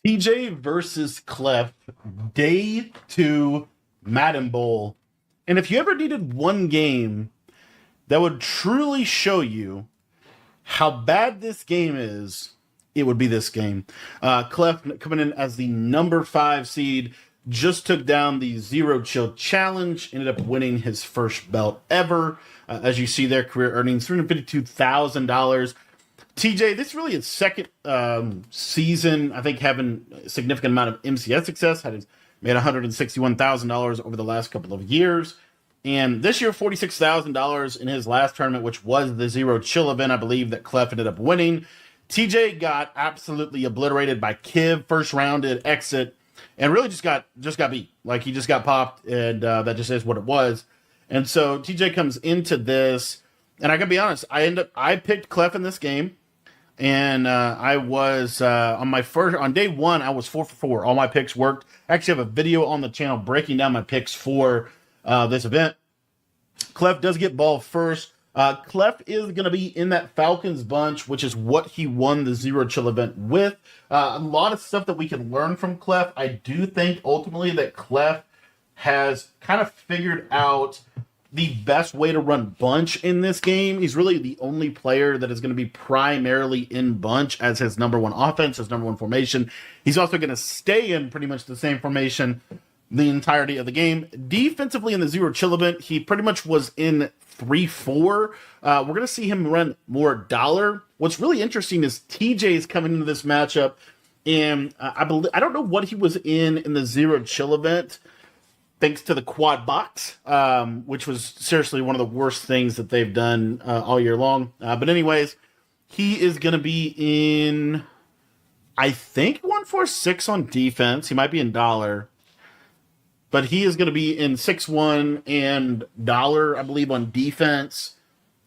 TJ versus Clef, day two Madden Bowl. And if you ever needed one game that would truly show you how bad this game is, it would be this game. Clef coming in as the number 5 seed, just took down the Zero Chill Challenge, ended up winning his first belt ever. As you see there, career earnings $352,000. TJ, this is really his second season, I think, having a significant amount of MCS success. Made $161,000 over the last couple of years. And this year, $46,000 in his last tournament, which was the Zero Chill event, I believe, that Clef ended up winning. TJ got absolutely obliterated by Kiv, first rounded exit, and really just got beat. Like, he just got popped, and that just is what it was. And so TJ comes into this, and I gotta be honest, I picked Clef in this game. And I was on day one, I was 4 for 4. All my picks worked. I actually have a video on the channel breaking down my picks for this event. Clef does get ball first. Clef is going to be in that Falcons bunch, which is what he won the Zero Chill event with. A lot of stuff that we can learn from Clef. I do think ultimately that Clef has kind of figured out the best way to run bunch in this game. He's really the only player that is going to be primarily in bunch as his number 1 offense, his number 1 formation. He's also going to stay in pretty much the same formation the entirety of the game. Defensively in the Zero Chill event, he pretty much was in 3-4. We're going to see him run more dollar. What's really interesting is TJ is coming into this matchup, and I don't know what he was in the Zero Chill event, thanks to the quad box, which was seriously one of the worst things that they've done all year long. But anyways, he is going to be in, I think, 146 on defense. He might be in dollar. But he is going to be in 6-1 and dollar, I believe, on defense.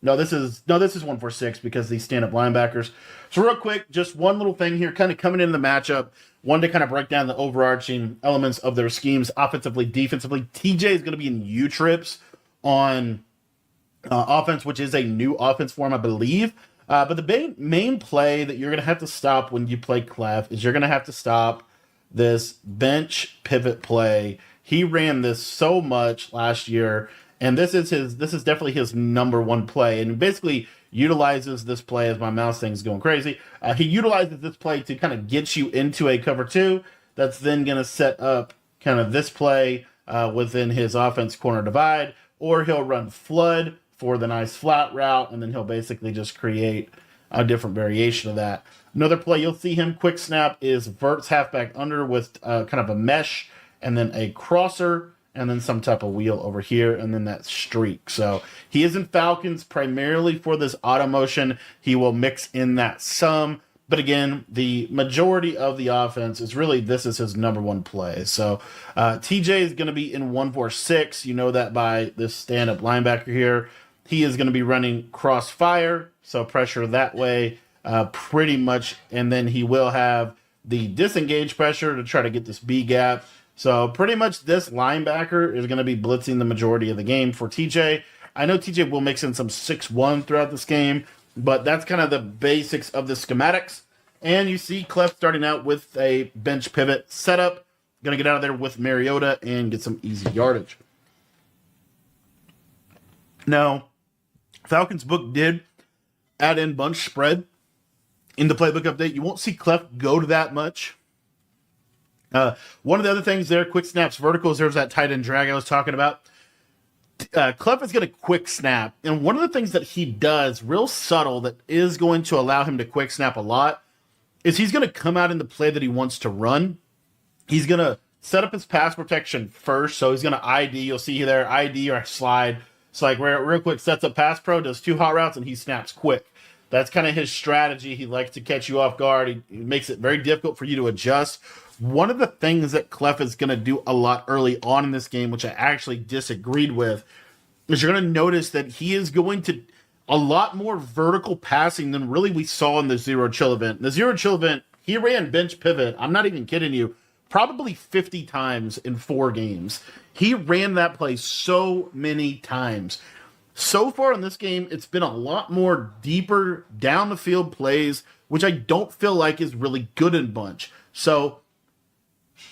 No, this is 146 because these stand-up linebackers. So real quick, just one little thing here, kind of coming into the matchup. One to kind of break down the overarching elements of their schemes, offensively, defensively. TJ is going to be in UTrips on offense, which is a new offense for him, I believe. But the main play that you're going to have to stop when you play Clef is you're going to have to stop this bench pivot play. He ran this so much last year, and this is definitely his number 1 play, and basically utilizes this play as my mouse thing's going crazy. He utilizes this play to kind of get you into a cover 2. That's then going to set up kind of this play within his offense corner divide, or he'll run flood for the nice flat route, and then he'll basically just create a different variation of that. Another play you'll see him quick snap is verts halfback under with kind of a mesh, and then a crosser, and then some type of wheel over here, and then that streak. So he is in Falcons primarily for this auto motion. He will mix in that some, but again, the majority of the offense is really, this is his number 1 play. So TJ is going to be in 146. You know that by this stand-up linebacker here. He is going to be running crossfire, so pressure that way pretty much, and then he will have the disengage pressure to try to get this B gap. So pretty much this linebacker is going to be blitzing the majority of the game for TJ. I know TJ will mix in some 6-1 throughout this game, but that's kind of the basics of the schematics. And you see Clef starting out with a bench pivot setup. Going to get out of there with Mariota and get some easy yardage. Now, Falcons book did add in bunch spread in the playbook update. You won't see Clef go to that much. One of the other things there, quick snaps verticals, there's that tight end drag I was talking about. Clef is going to quick snap, and one of the things that he does, real subtle, that is going to allow him to quick snap a lot, is he's going to come out in the play that he wants to run. He's going to set up his pass protection first, so he's going to ID, you'll see there, ID or slide. So like real quick, sets up pass pro, does 2 hot routes, and he snaps quick. That's kind of his strategy. He likes to catch you off guard. He makes it very difficult for you to adjust. One of the things that Clef is going to do a lot early on in this game, which I actually disagreed with, is you're going to notice that he is going to a lot more vertical passing than really we saw in the Zero Chill event. The Zero Chill event, he ran bench pivot, I'm not even kidding you, probably 50 times in 4 games. He ran that play so many times. So far in this game, it's been a lot more deeper down the field plays, which I don't feel like is really good in bunch. So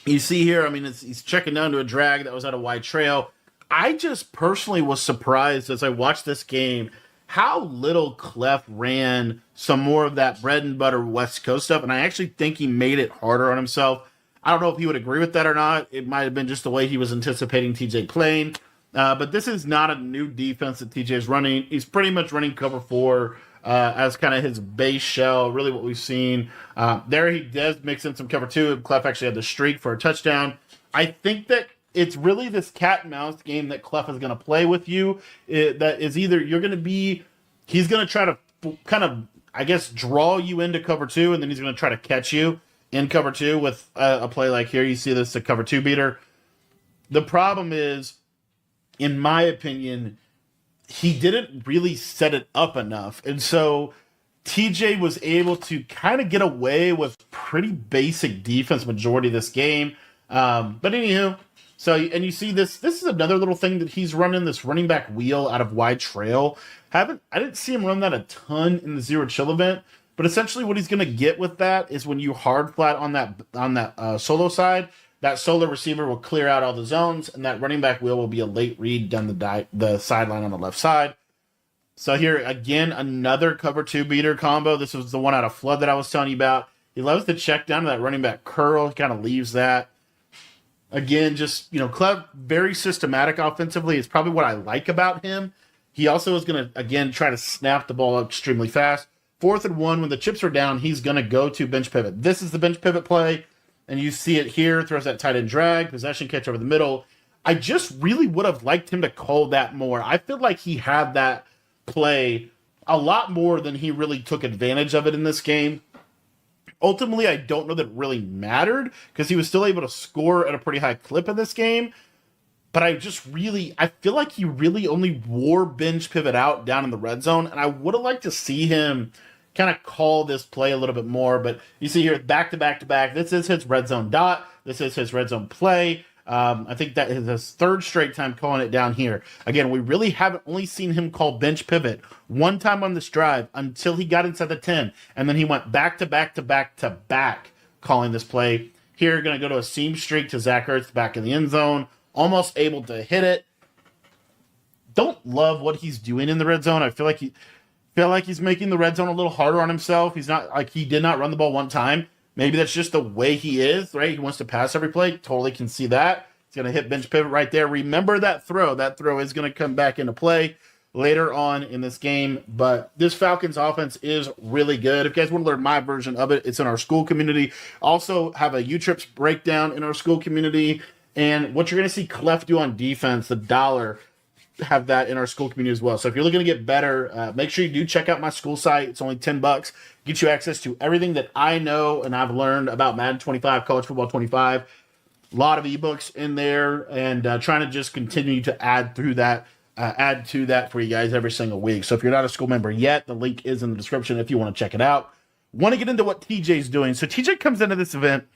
you see here, I mean, he's checking down to a drag that was at a wide trail. I just personally was surprised as I watched this game how little Clef ran some more of that bread and butter West Coast stuff, and I actually think he made it harder on himself. I don't know if he would agree with that or not. It might have been just the way he was anticipating TJ playing. But this is not a new defense that TJ is running. He's pretty much running cover four as kind of his base shell, really what we've seen. There he does mix in some cover two. Clef actually had the streak for a touchdown. I think that it's really this cat and mouse game that Clef is going to play with you. That is either he's going to try to kind of, I guess, draw you into cover two, and then he's going to try to catch you in cover two with a play like here. You see this, a cover two beater. The problem is, in my opinion, he didn't really set it up enough. And so TJ was able to kind of get away with pretty basic defense majority of this game. But anywho, and you see this is another little thing that he's running, this running back wheel out of wide trail. I didn't see him run that a ton in the zero chill event, but essentially what he's going to get with that is when you hard flat on that solo side, that solo receiver will clear out all the zones, and that running back wheel will be a late read down the sideline on the left side. So here, again, another cover two beater combo. This was the one out of Flood that I was telling you about. He loves to check down to that running back curl. He kind of leaves that. Again, just, Clef, very systematic offensively. It's probably what I like about him. He also is going to, again, try to snap the ball up extremely fast. 4th and 1, when the chips are down, he's going to go to bench pivot. This is the bench pivot play. And you see it here, throws that tight end drag, possession catch over the middle. I just really would have liked him to call that more. I feel like he had that play a lot more than he really took advantage of it in this game. Ultimately, I don't know that it really mattered because he was still able to score at a pretty high clip in this game. But I feel like he really only wore bench pivot out down in the red zone. And I would have liked to see him kind of call this play a little bit more, but you see here back to back to back. This is his red zone dot. This is his red zone play. I think that is his 3rd straight time calling it down here. Again, we really haven't only seen him call bench pivot one time on this drive until he got inside the 10, and then he went back to back to back to back calling this play. Here, going to go to a seam streak to Zach Ertz back in the end zone, almost able to hit it. Don't love what he's doing in the red zone. I feel like he's making the red zone a little harder on himself. He's not like he did not run the ball one time. Maybe that's just the way he is, right? He wants to pass every play. Totally can see that. He's going to hit bench pivot right there. Remember that throw. That throw is going to come back into play later on in this game. But this Falcons offense is really good. If you guys want to learn my version of it, it's in our school community. Also have a UTrips breakdown in our school community. And what you're going to see Clef do on defense, the dollar, have that in our school community as well. So if you're looking to get better, make sure you do check out my school site. It's only $10. Get you access to everything that I know and I've learned about Madden 25, College Football 25. A lot of ebooks in there, and trying to just continue to add to that for you guys every single week. So if you're not a school member yet, the link is in the description if you want to check it out. Want to get into what TJ's doing. So TJ comes into this event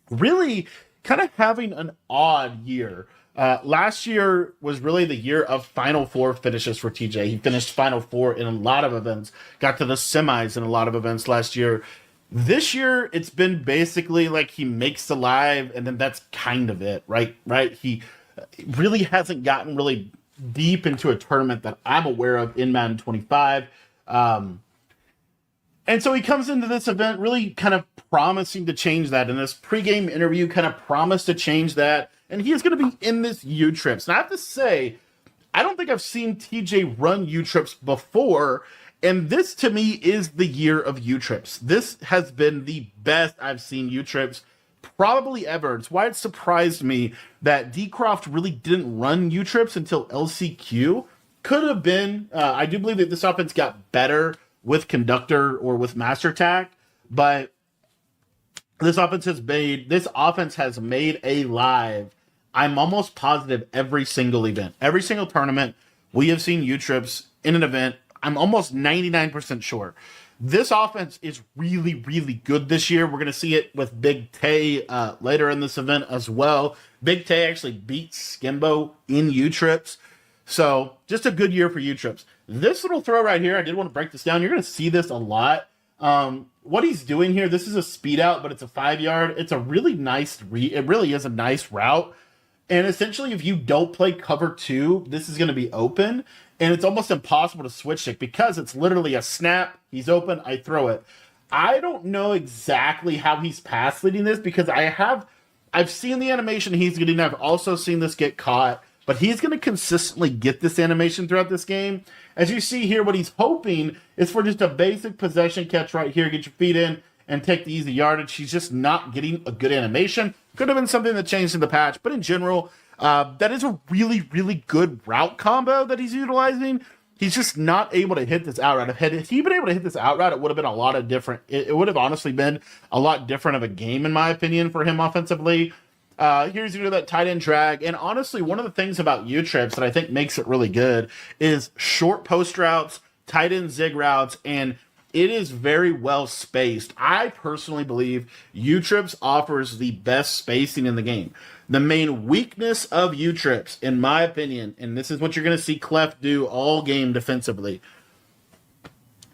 really kind of having an odd year. Last year was really the year of Final Four finishes for TJ. He finished Final Four in a lot of events, got to the semis in a lot of events last year. This year, it's been basically like he makes the live, and then that's kind of it, right? He really hasn't gotten really deep into a tournament that I'm aware of in Madden 25. And so he comes into this event really kind of promising to change that. In this pregame interview, kind of promised to change that. And he is going to be in this UTrips. And I have to say, I don't think I've seen TJ run UTrips before. And this, to me, is the year of UTrips. This has been the best I've seen UTrips probably ever. It's why it surprised me that Decroft really didn't run UTrips until LCQ. Could have been. I do believe that this offense got better with Conductor or with Master Tack, but this offense has made a live. I'm almost positive every single event, every single tournament we have seen UTrips in an event. I'm almost 99% sure. This offense is really, really good this year. We're going to see it with Big Tay later in this event as well. Big Tay actually beat Skimbo in UTrips. So just a good year for UTrips. This little throw right here, I did want to break this down. You're going to see this a lot. What he's doing here, this is a speed out, but it's a 5-yard. It's a really nice it really is a nice route. And essentially, if you don't play cover 2, this is going to be open. And it's almost impossible to switch stick because it's literally a snap. He's open. I throw it. I don't know exactly how he's pass leading this because I've seen the animation he's getting. I've also seen this get caught. But he's going to consistently get this animation throughout this game. As you see here, what he's hoping is for just a basic possession catch right here. Get your feet in and take the easy yardage. He's just not getting a good animation. Could have been something that changed in the patch. But in general, that is a really, really good route combo that he's utilizing. He's just not able to hit this out route. If he'd been able to hit this out route, it would have been a lot of different. It would have honestly been a lot different of a game, in my opinion, for him offensively. Here's you know that tight end drag, and honestly, one of the things about UTrips that I think makes it really good is short post routes, tight end zig routes, and it is very well spaced. I personally believe UTrips offers the best spacing in the game. The main weakness of UTrips, in my opinion, and this is what you're going to see Clef do all game defensively.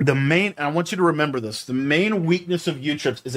I want you to remember this. The main weakness of UTrips is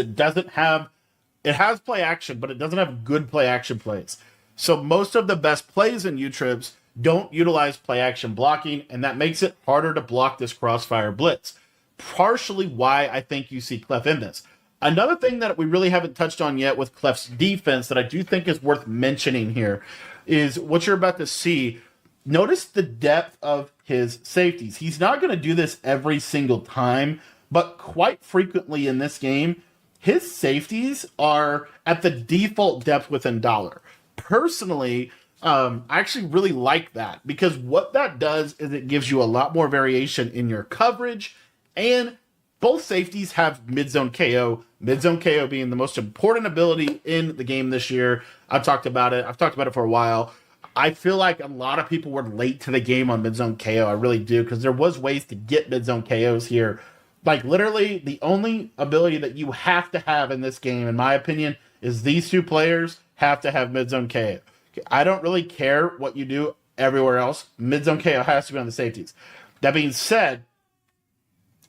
it has play action, but it doesn't have good play action plays. So most of the best plays in UTrips don't utilize play action blocking, and that makes it harder to block this crossfire blitz. Partially why I think you see Clef in this. Another thing that we really haven't touched on yet with Clef's defense that I do think is worth mentioning here is what you're about to see. Notice the depth of his safeties. He's not going to do this every single time, but quite frequently in this game, his safeties are at the default depth within dollar. Personally, I actually really like that because what that does is it gives you a lot more variation in your coverage, and both safeties have mid-zone KO. Mid-zone KO being the most important ability in the game this year. I've talked about it for a while. I feel like a lot of people were late to the game on mid-zone KO. I really do, because there was ways to get mid-zone KOs here. Like, literally, the only ability that you have to have in this game, in my opinion, is these two players have to have mid-zone KO. I don't really care what you do everywhere else. Mid-zone KO has to be on the safeties. That being said,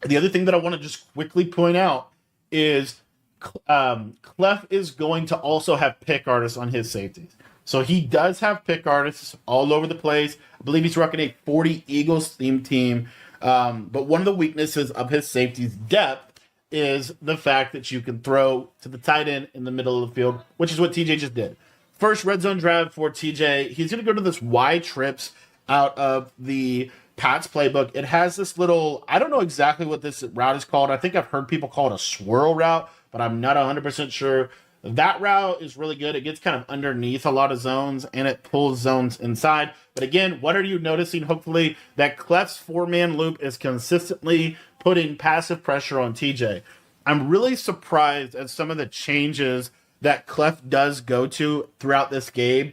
the other thing that I want to just quickly point out is Clef is going to also have pick artists on his safeties. So he does have pick artists all over the place. I believe he's rocking a 40 Eagles themed team. But one of the weaknesses of his safety's depth is the fact that you can throw to the tight end in the middle of the field, which is what TJ just did. First red zone drive for TJ. He's going to go to this UTrips out of the Pats playbook. It has this little, I don't know exactly what this route is called. I think I've heard people call it a swirl route, but I'm not 100% sure. That route is really good. It gets kind of underneath a lot of zones, and it pulls zones inside. But again, what are you noticing? Hopefully, that Clef's 4-man loop is consistently putting passive pressure on TJ. I'm really surprised at some of the changes that Clef does go to throughout this game.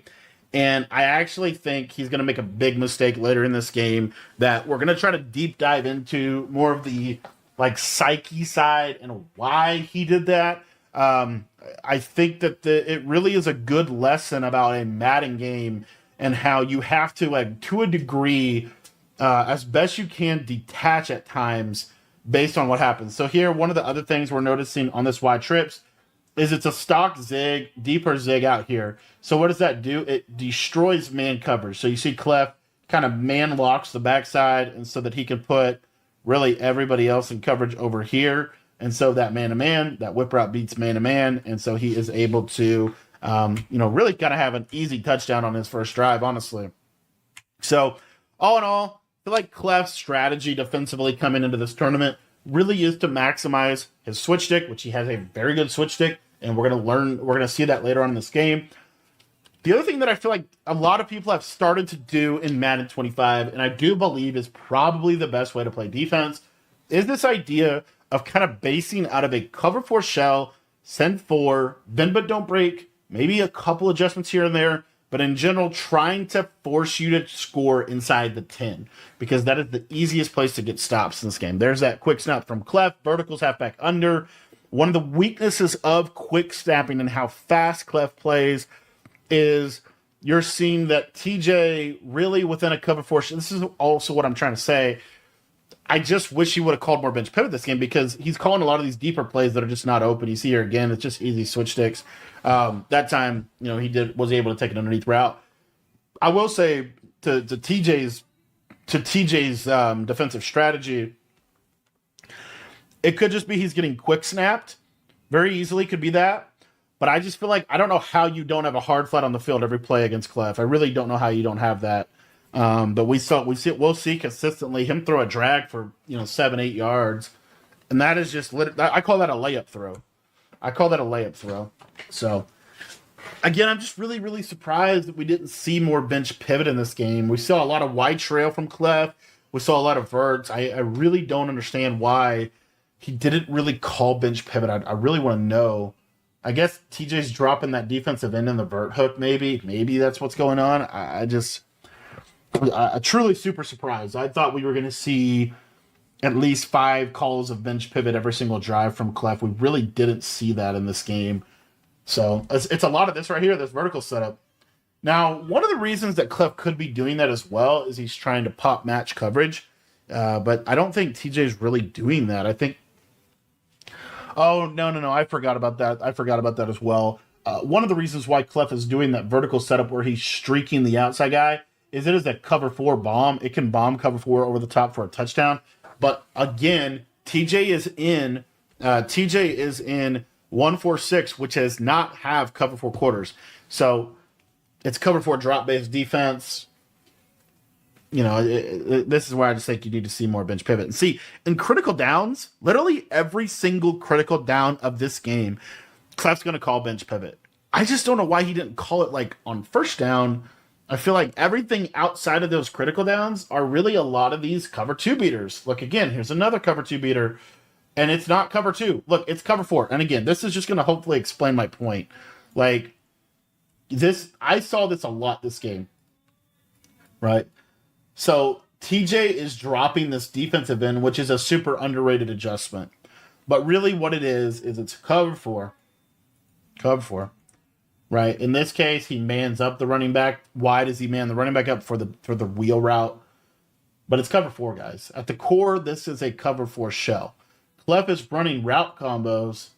And I actually think he's going to make a big mistake later in this game that we're going to try to deep dive into more of the psyche side and why he did that. I think that it really is a good lesson about a Madden game and how you have to, to a degree, as best you can, detach at times based on what happens. So here, one of the other things we're noticing on this UTrips is it's a stock zig, deeper zig out here. So what does that do? It destroys man coverage. So you see Clef kind of man locks the backside, and so that he can put really everybody else in coverage over here. And so that man-to-man, that whip route beats man-to-man, and so he is able to, really kind of have an easy touchdown on his first drive, honestly. So, all in all, I feel like Clef's strategy defensively coming into this tournament really is to maximize his switch stick, which he has a very good switch stick, and we're going to see that later on in this game. The other thing that I feel like a lot of people have started to do in Madden 25, and I do believe is probably the best way to play defense, is this idea of kind of basing out of a cover 4 shell, send 4, bend but don't break, maybe a couple adjustments here and there, but in general, trying to force you to score inside the 10, because that is the easiest place to get stops in this game. There's that quick snap from Clef, verticals halfback under. One of the weaknesses of quick snapping and how fast Clef plays is you're seeing that TJ really within a cover four. This is also what I'm trying to say. I just wish he would have called more bench pivot this game because he's calling a lot of these deeper plays that are just not open. You see here again, it's just easy switch sticks. That time, he was able to take an underneath route. I will say to TJ's defensive strategy, it could just be he's getting quick snapped. Very easily could be that. But I just feel like I don't know how you don't have a hard flat on the field every play against Clef. I really don't know how you don't have that. But we'll see consistently him throw a drag for 7-8 yards, and that is just I call that a layup throw. So again, I'm just really, really surprised that we didn't see more bench pivot in this game. We saw a lot of wide trail from Clef. We saw a lot of verts. I really don't understand why he didn't really call bench pivot. I really want to know. I guess TJ's dropping that defensive end in the vert hook. Maybe that's what's going on. I'm truly super surprised. I thought we were going to see at least 5 calls of bench pivot every single drive from Clef. We really didn't see that in this game. So it's a lot of this right here, this vertical setup. Now, one of the reasons that Clef could be doing that as well is he's trying to pop match coverage. But I don't think TJ's really doing that. I think... Oh, no. I forgot about that. As well. One of the reasons why Clef is doing that vertical setup where he's streaking the outside guy is it is a cover 4 bomb. It can bomb cover 4 over the top for a touchdown. But again, TJ is in 1-4-6, which does not have cover 4 quarters. So it's cover 4 drop based defense. This is where I just think you need to see more bench pivot. And see, in critical downs, literally every single critical down of this game, Clef's going to call bench pivot. I just don't know why he didn't call it like on first down. I feel like everything outside of those critical downs are really a lot of these cover 2 beaters. Look, again, here's another cover 2 beater, and it's not cover 2. Look, it's cover 4. And again, this is just going to hopefully explain my point. Like, I saw this a lot this game, right? So TJ is dropping this defensive end, which is a super underrated adjustment. But really what it is it's cover 4. Cover 4. Right? In this case, he mans up the running back. Why does he man the running back up for the wheel route? But it's cover 4, guys. At the core, this is a cover 4 shell. Clef is running route combos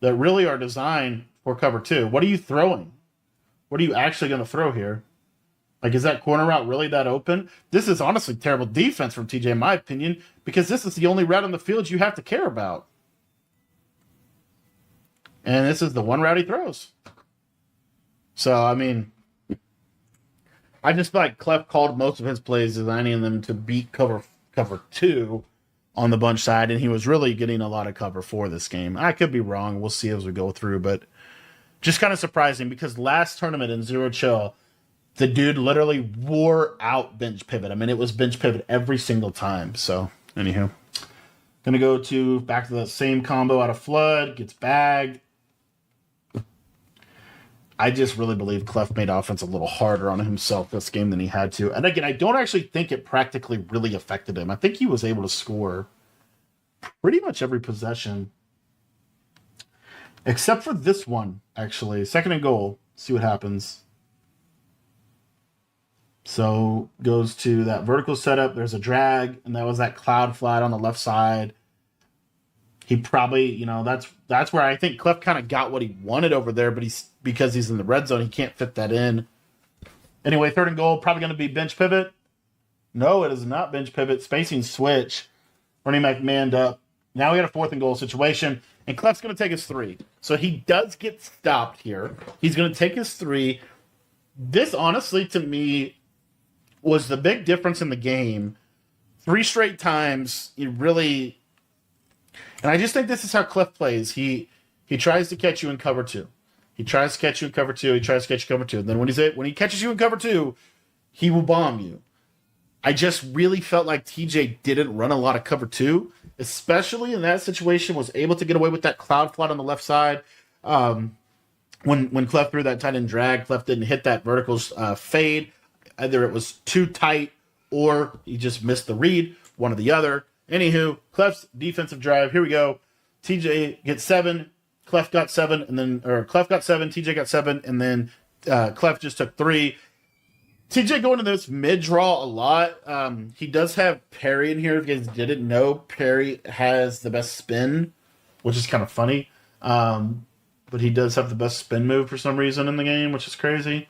that really are designed for cover 2. What are you throwing? What are you actually going to throw here? Like, is that corner route really that open? This is honestly terrible defense from TJ, in my opinion, because this is the only route on the field you have to care about. And this is the one route he throws. So, I mean, I just feel like Clef called most of his plays, designing them to beat cover 2 on the bunch side, and he was really getting a lot of cover 4 this game. I could be wrong. We'll see as we go through, but just kind of surprising because last tournament in Zero Chill, the dude literally wore out bench pivot. I mean, it was bench pivot every single time. So, anywho. Going to go back to the same combo out of Flood. Gets bagged. I just really believe Clef made offense a little harder on himself this game than he had to. And again, I don't actually think it practically really affected him. I think he was able to score pretty much every possession. Except for this one, actually. 2nd and goal. See what happens. So, goes to that vertical setup. There's a drag, and that was that cloud flat on the left side. He probably, that's where I think Clef kind of got what he wanted over there, but because he's in the red zone, he can't fit that in. Anyway, 3rd and goal, probably going to be bench pivot. No, it is not bench pivot. Spacing switch. Running back manned up. Now we got a 4th and goal situation, and Clef's going to take his 3. So he does get stopped here. He's going to take his 3. This, honestly, to me, was the big difference in the game. 3 straight times, he really... And I just think this is how Clef plays. He tries to catch you in cover 2. He tries to catch you in cover 2. He tries to catch you in cover 2. And then when he catches you in cover 2, he will bomb you. I just really felt like TJ didn't run a lot of cover 2, especially in that situation, was able to get away with that cloud flat on the left side. When Clef threw that tight end drag, Clef didn't hit that vertical fade. Either it was too tight or he just missed the read, one or the other. Anywho, Clef's defensive drive. Here we go. TJ gets 7. Clef got 7, TJ got 7, and then Clef just took 3. TJ going to this mid draw a lot. He does have Perry in here. If you guys didn't know, Perry has the best spin, which is kind of funny. But he does have the best spin move for some reason in the game, which is crazy.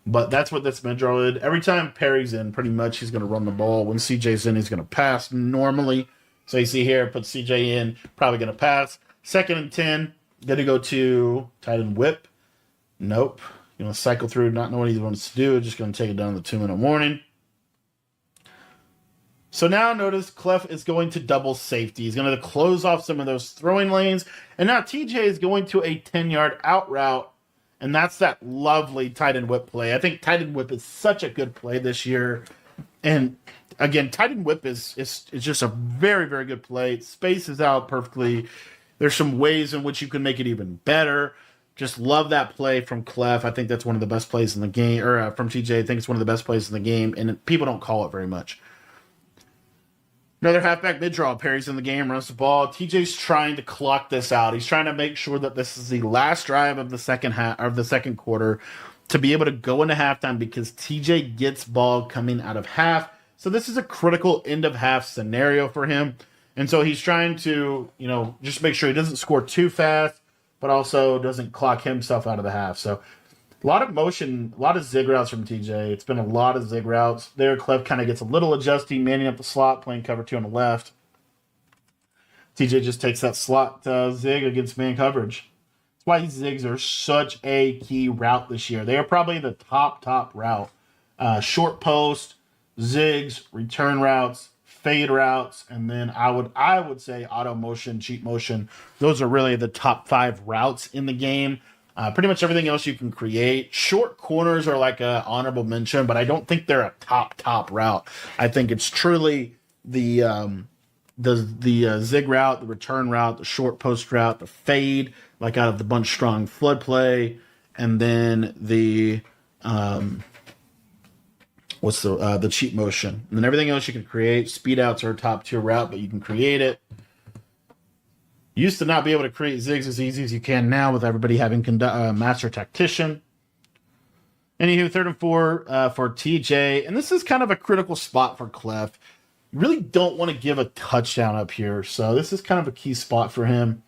But that's what this mid draw did. Every time Perry's in, pretty much he's going to run the ball. When CJ's in, he's going to pass normally. So you see here, put CJ in, probably going to pass. 2nd and 10, going to go to tight end whip. Nope. You know, cycle through, not know what he wants to do. Just going to take it down to the 2-minute warning. So now notice Clef is going to double safety. He's going to close off some of those throwing lanes. And now TJ is going to a 10-yard out route. And that's that lovely tight end whip play. I think tight end whip is such a good play this year. And again, tight end whip is just a very, very good play. It spaces out perfectly. There's some ways in which you can make it even better. Just love that play from Clef. I think that's one of the best plays in the game. Or from TJ, I think it's one of the best plays in the game. And people don't call it very much. Another halfback mid-draw. Perry's in the game, runs the ball. TJ's trying to clock this out. He's trying to make sure that this is the last drive of the second half of the second quarter to be able to go into halftime because TJ gets ball coming out of half. So this is a critical end of half scenario for him. And so he's trying to, just make sure he doesn't score too fast, but also doesn't clock himself out of the half. So a lot of motion, a lot of zig routes from TJ. It's been a lot of zig routes. There, Clef kind of gets a little adjusting, manning up the slot, playing cover 2 on the left. TJ just takes that slot zig against man coverage. That's why these zigs are such a key route this year. They are probably the top route. Short post, zigs, return routes, fade routes, and then I would say auto motion, cheat motion. Those are really the top 5 routes in the game. Pretty much everything else you can create. Short corners are like an honorable mention, but I don't think they're a top route. I think it's truly the zig route, the return route, the short post route, the fade, like out of the bunch strong flood play, and then the the cheat motion. And then everything else you can create. Speed outs are a top tier route, but you can create it. Used to not be able to create zigs as easy as you can now with everybody having master tactician. Anywho, 3rd and 4 for TJ. And this is kind of a critical spot for Clef. You really don't want to give a touchdown up here. So this is kind of a key spot for him.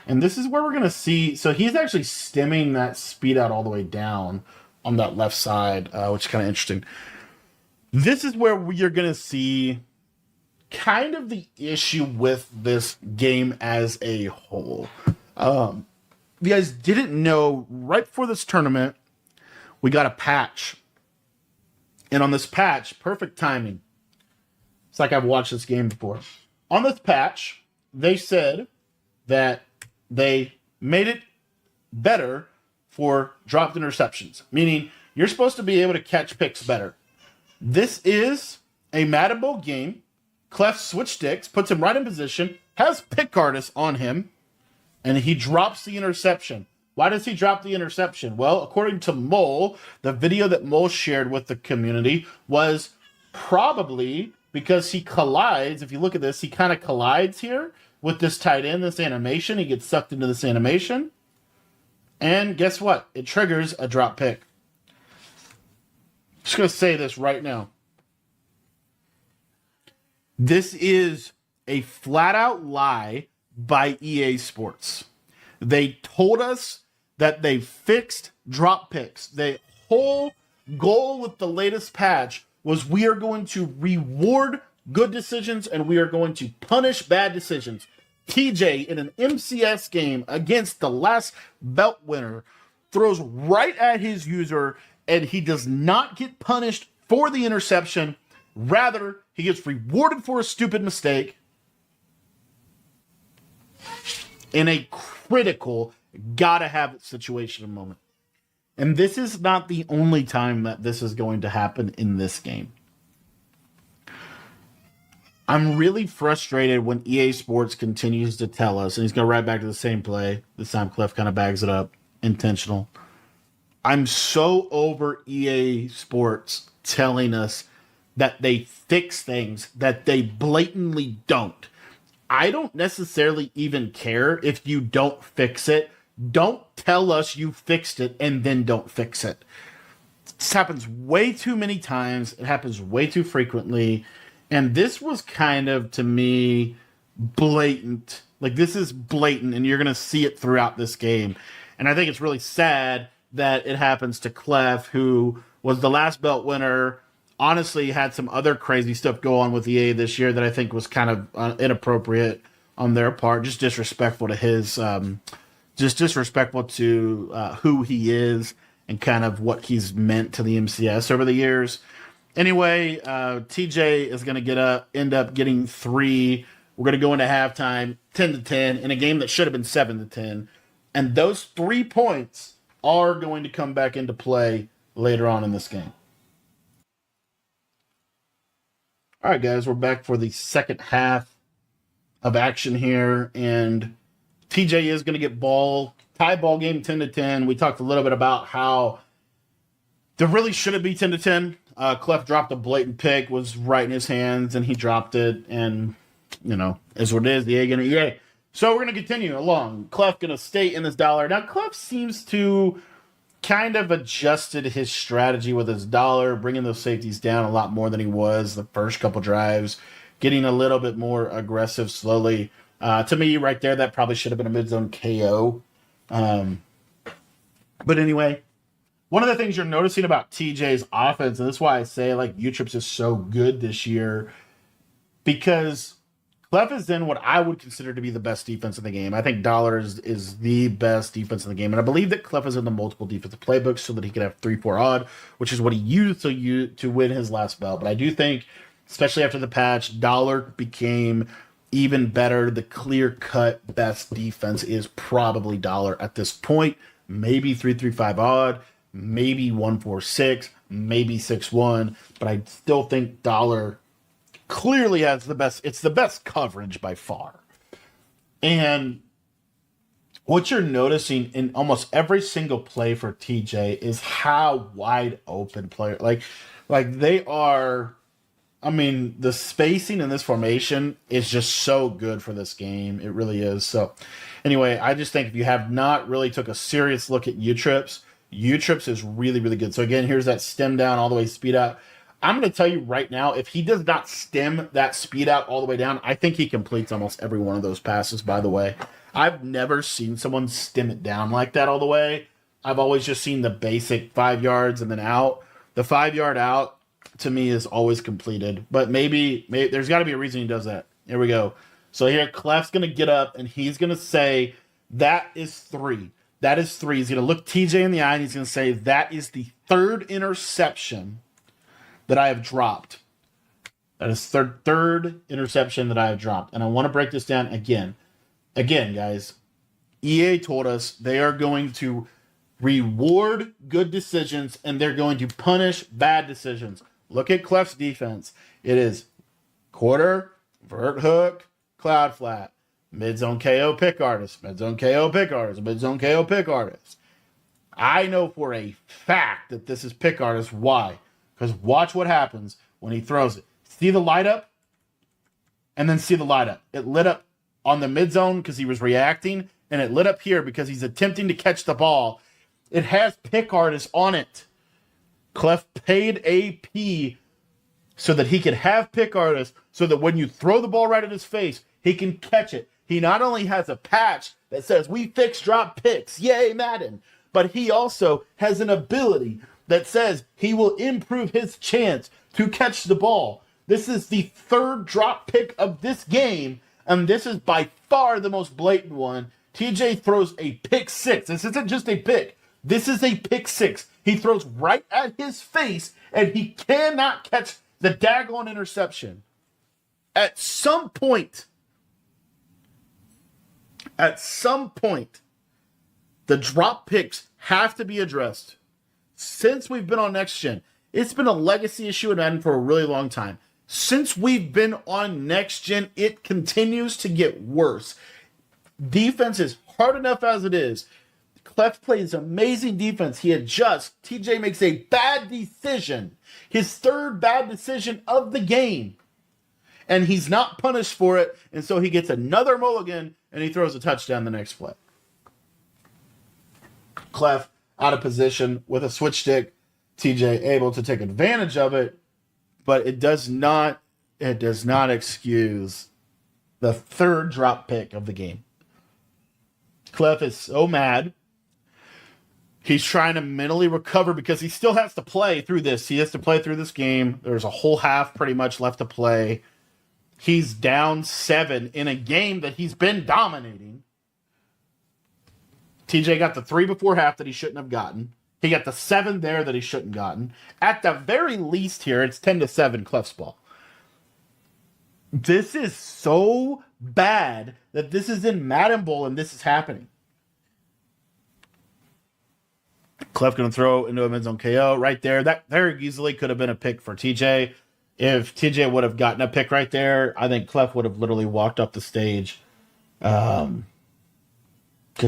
And this is where we're going to see. So he's actually stemming that speed out all the way down on that left side, which is kind of interesting. This is where you're going to see kind of the issue with this game as a whole. You guys didn't know, right before this tournament, we got a patch. And on this patch, perfect timing. It's like I've watched this game before. On this patch, they said that they made it better for dropped interceptions, meaning you're supposed to be able to catch picks better. This is a Madden Bowl game. Clef switch sticks, puts him right in position, has pick artist on him, and he drops the interception. Why does he drop the interception? Well, according to Mole, the video that Mole shared with the community was probably because he collides. If you look at this, he kind of collides here with this tight end, this animation. He gets sucked into this animation. And guess what? It triggers a drop pick. Just going to say this right now. This is a flat-out lie by EA Sports. They told us that they fixed drop picks. The whole goal with the latest patch was we are going to reward good decisions and we are going to punish bad decisions. TJ, in an MCS game against the last belt winner, throws right at his user and he does not get punished for the interception. Rather, he gets rewarded for a stupid mistake in a critical, gotta have it situation moment. And this is not the only time that this is going to happen in this game. I'm really frustrated when EA Sports continues to tell us, and he's going right back to the same play. This time Clef kind of bags it up. Intentional. I'm so over EA Sports telling us that they fix things that they blatantly don't. I don't necessarily even care if you don't fix it. Don't tell us you fixed it and then don't fix it. This happens way too many times. It happens way too frequently. And this was kind of, to me, blatant. Like, this is blatant, and you're going to see it throughout this game. And I think it's really sad that it happens to Clef, who was the last belt winner. Honestly, had some other crazy stuff go on with EA this year that I think was kind of inappropriate on their part. Just disrespectful to his, just disrespectful to who he is and kind of what he's meant to the MCS over the years. Anyway, TJ is going to end up getting 3. We're going to go into halftime 10-10 in a game that should have been 7-10. And those 3 points are going to come back into play later on in this game. All right, guys, we're back for the second half of action here. And TJ is going to get tie ball game 10-10. We talked a little bit about how there really shouldn't be 10-10. Clef dropped a blatant pick, was right in his hands, and he dropped it. And, is what it is. The A going to EA. So we're going to continue along. Clef going to stay in this dollar. Now, Clef seems to kind of adjusted his strategy with his dollar, bringing those safeties down a lot more than he was the first couple drives, getting a little bit more aggressive slowly. To me, right there, that probably should have been a mid-zone KO. But anyway, one of the things you're noticing about TJ's offense, and that's why I say UTrips is so good this year, because Clef is in what I would consider to be the best defense in the game. I think Dollar is the best defense in the game. And I believe that Clef is in the multiple defensive playbooks so that he could have 3-4 odd, which is what he used to win his last belt. But I do think, especially after the patch, Dollar became even better. The clear-cut best defense is probably Dollar at this point. Maybe 3-3-5 odd, maybe 1-4-6, maybe 6-1. But I still think Dollar clearly has the best. It's the best coverage by far. And what you're noticing in almost every single play for TJ is how wide open player, like they are. I mean, the spacing in this formation is just so good for this game. It really is. So anyway, I just think if you have not really took a serious look at UTrips is really, really good. So again, here's that stem down all the way speed out. I'm going to tell you right now, if he does not stem that speed out all the way down, I think he completes almost every one of those passes, by the way. I've never seen someone stem it down like that all the way. I've always just seen the basic 5 yards and then out. The 5-yard out, to me, is always completed. But maybe there's got to be a reason he does that. Here we go. So here, Clef's going to get up, and he's going to say, that is 3. That is 3. He's going to look TJ in the eye, and he's going to say, that is the 3rd interception that I have dropped. That is third interception that I have dropped. And I want to break this down again. Again, guys, EA told us they are going to reward good decisions and they're going to punish bad decisions. Look at Clef's defense. It is quarter, vert hook, cloud flat, mid-zone KO pick artist, mid-zone KO pick artist, mid-zone KO pick artist. I know for a fact that this is pick artist. Why? Because watch what happens when he throws it. See the light up? And then see the light up. It lit up on the mid zone because he was reacting, and it lit up here because he's attempting to catch the ball. It has pick artist on it. Clef paid AP so that he could have pick artist so that when you throw the ball right at his face, he can catch it. He not only has a patch that says, we fix drop picks, yay Madden, but he also has an ability that says he will improve his chance to catch the ball. This is the 3rd drop pick of this game, and this is by far the most blatant one. TJ throws a pick 6. This isn't just a pick. This is a pick 6. He throws right at his face, and he cannot catch the daggone interception. At some point, the drop picks have to be addressed. Since we've been on Next Gen, it's been a legacy issue in Madden for a really long time. Since we've been on Next Gen, it continues to get worse. Defense is hard enough as it is. Clef plays amazing defense. He adjusts. TJ makes a bad decision. His 3rd bad decision of the game. And he's not punished for it. And so he gets another mulligan, and he throws a touchdown the next play. Clef out of position with a switch stick. TJ able to take advantage of it, but it does not excuse the third drop pick of the game. Clef is so mad. He's trying to mentally recover because he still has to play through this. He has to play through this game. There's a whole half pretty much left to play. He's down 7 in a game that he's been dominating. TJ got the 3 before half that he shouldn't have gotten. He got the 7 there that he shouldn't have gotten. At the very least here, it's 10-7 Clef's ball. This is so bad that this is in Madden Bowl and this is happening. Clef going to throw into a mid-zone KO right there. That very easily could have been a pick for TJ. If TJ would have gotten a pick right there, I think Clef would have literally walked up the stage. Because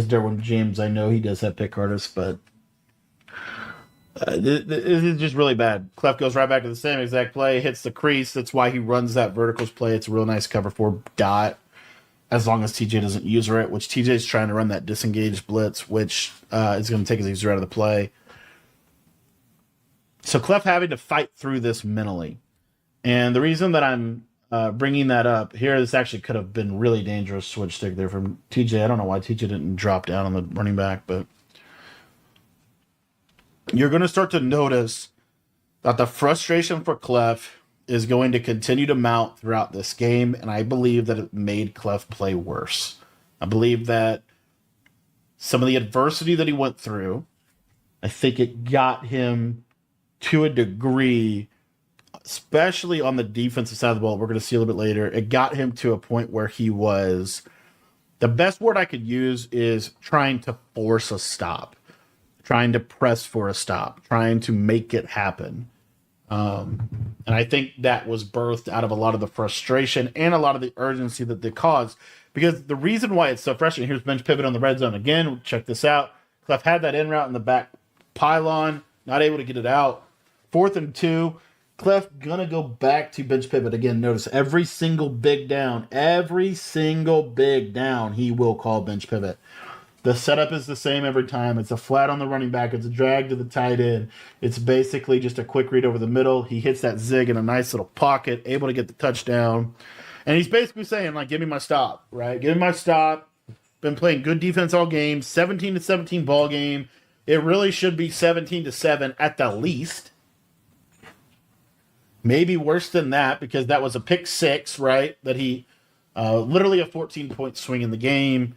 Derwin James, I know he does have pick artists, but this is just really bad. Clef goes right back to the same exact play, hits the crease. That's why he runs that verticals play. It's a real nice cover 4 dot, as long as TJ doesn't user it, which TJ's trying to run that disengaged blitz, which is going to take his user out of the play. So Clef having to fight through this mentally. And the reason that I'm bringing that up here, this actually could have been really dangerous switch stick there from TJ. I don't know why TJ didn't drop down on the running back, but you're going to start to notice that the frustration for Clef is going to continue to mount throughout this game, and I believe that it made Clef play worse. I believe that some of the adversity that he went through, I think it got him to a degree, especially on the defensive side of the ball, we're going to see a little bit later, it got him to a point where he was, the best word I could use is trying to force a stop. Trying to press for a stop, trying to make it happen. And I think that was birthed out of a lot of the frustration and a lot of the urgency that they caused. Because the reason why it's so frustrating, here's bench pivot on the red zone again. Check this out. Clef had that in route in the back pylon, not able to get it out. 4th and 2. Clef gonna go back to bench pivot again. Notice every single big down, he will call bench pivot. The setup is the same every time. It's a flat on the running back. It's a drag to the tight end. It's basically just a quick read over the middle. He hits that zig in a nice little pocket, able to get the touchdown. And he's basically saying, like, give me my stop, right? Give me my stop. Been playing good defense all game. 17-17 ball game. It really should be 17-7 at the least. Maybe worse than that because that was a pick 6, right? That he literally a 14-point swing in the game.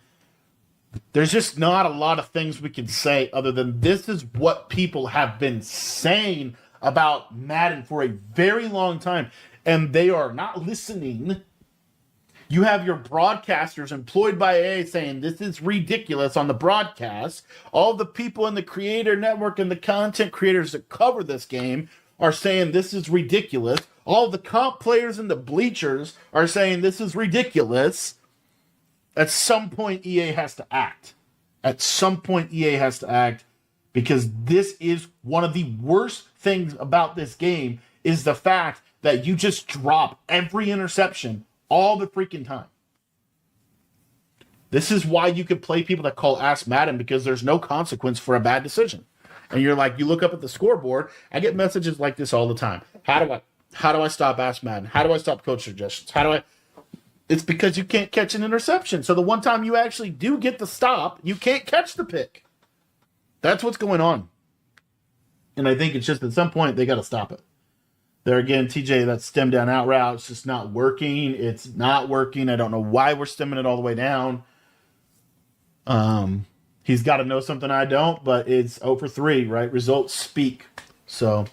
There's just not a lot of things we can say other than this is what people have been saying about Madden for a very long time, and they are not listening. You have your broadcasters employed by AA saying this is ridiculous on the broadcast. All the people in the creator network and the content creators that cover this game are saying this is ridiculous. All the comp players in the bleachers are saying this is ridiculous. At some point, EA has to act. At some point, EA has to act because this is one of the worst things about this game is the fact that you just drop every interception all the freaking time. This is why you could play people that call Ask Madden because there's no consequence for a bad decision. And you're like, you look up at the scoreboard, I get messages like this all the time. How do I stop Ask Madden? How do I stop coach suggestions? It's because you can't catch an interception. So the one time you actually do get the stop, you can't catch the pick. That's what's going on. And I think it's just at some point they got to stop it. There again, TJ, that stem down out route, it's just not working. It's not working. I don't know why we're stemming it all the way down. He's got to know something I don't, but it's 0 for 3, right? Results speak. So,